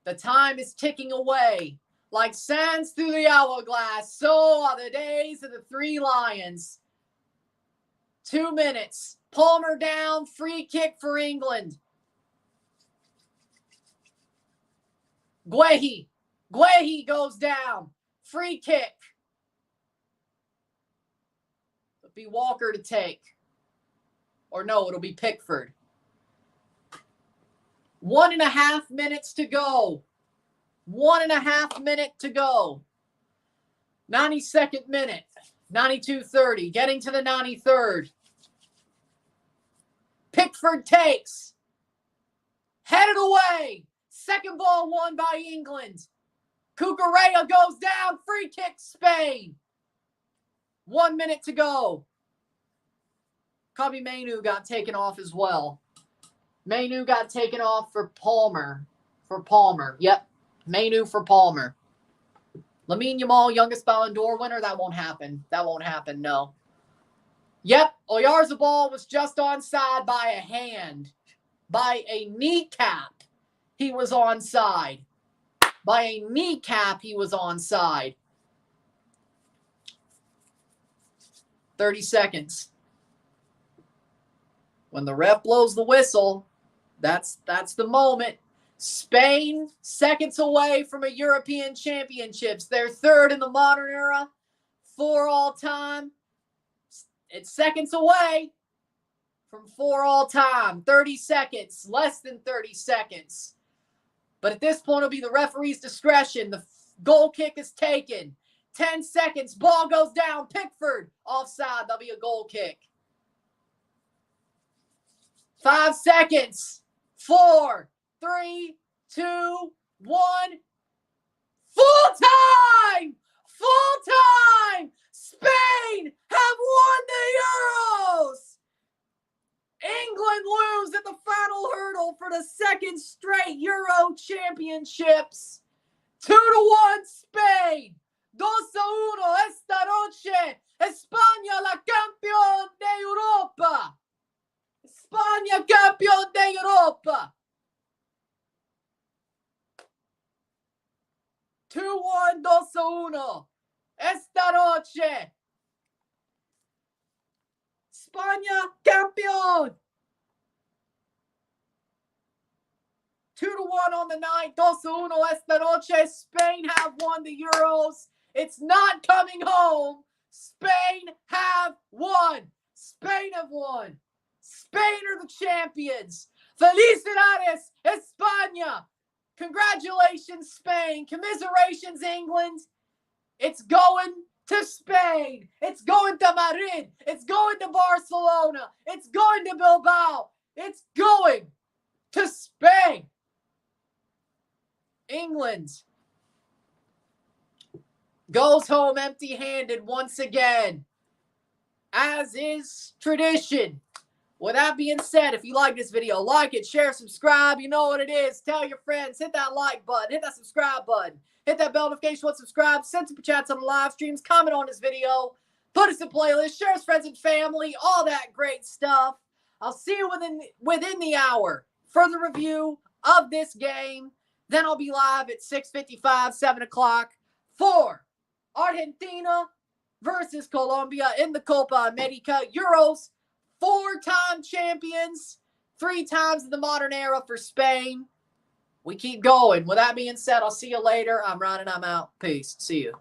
The time is ticking away. Like sands through the hourglass, so are the days of the Three Lions. 2 minutes. Palmer down. Free kick for England. Guehi. Guehi goes down. Free kick. It'll be Walker to take. Or no, it'll be Pickford. 1.5 minutes to go. 1.5 minute to go. 92nd minute. 92:30. Getting to the 93rd. Pickford takes. Headed away. Second ball won by England. Cucurella goes down. Free kick Spain. 1 minute to go. Kobbie Mainoo got taken off as well. Mainoo got taken off for Palmer. Yep. Mainoo for Palmer. Lamine Yamal, youngest Ballon d'Or winner. That won't happen. That won't happen, no. Yep. Oyarzabal was just onside by a hand. By a kneecap, he was onside. By a kneecap, he was onside. 30 seconds. When the ref blows the whistle, that's the moment. Spain, seconds away from a European Championships. They're third in the modern era, 4 all time. It's seconds away from 4 all time. 30 seconds, less than 30 seconds. But at this point, it'll be the referee's discretion. The goal kick is taken. 10 seconds, ball goes down. Pickford, offside. That'll be a goal kick. 5 seconds. 4, 3, 2, 1. Full time! Full time! Spain have won the Euros! England lose at the final hurdle for the second straight Euro Championships. 2-1 Spain. 2-1 esta noche. España la campeón de Europa. España campeón de Europa. 2-1, 2-1. Esta noche. España campeón. 2-1 on the night. 2-1 esta noche. Spain have won the Euros. It's not coming home. Spain have won. Spain have won. Spain are the champions. Felicidades, España. Congratulations, Spain. Commiserations, England. It's going to Spain. It's going to Madrid. It's going to Barcelona. It's going to Bilbao. It's going to Spain. England goes home empty-handed once again. As is tradition, With that being said, if you like this video, like it, share, subscribe. You know what it is. Tell your friends. Hit that like button. Hit that subscribe button. Hit that bell notification once subscribed. Send super chats on the live streams. Comment on this video. Put us in playlist. Share us, friends and family. All that great stuff. I'll see you within the hour for the review of this game. Then I'll be live at 6:55, 7 o'clock for Argentina versus Colombia in the Copa America Euros. 4-time champions, 3 times in the modern era for Spain. We keep going. With that being said, I'll see you later. I'm Ron and I'm out. Peace. See you.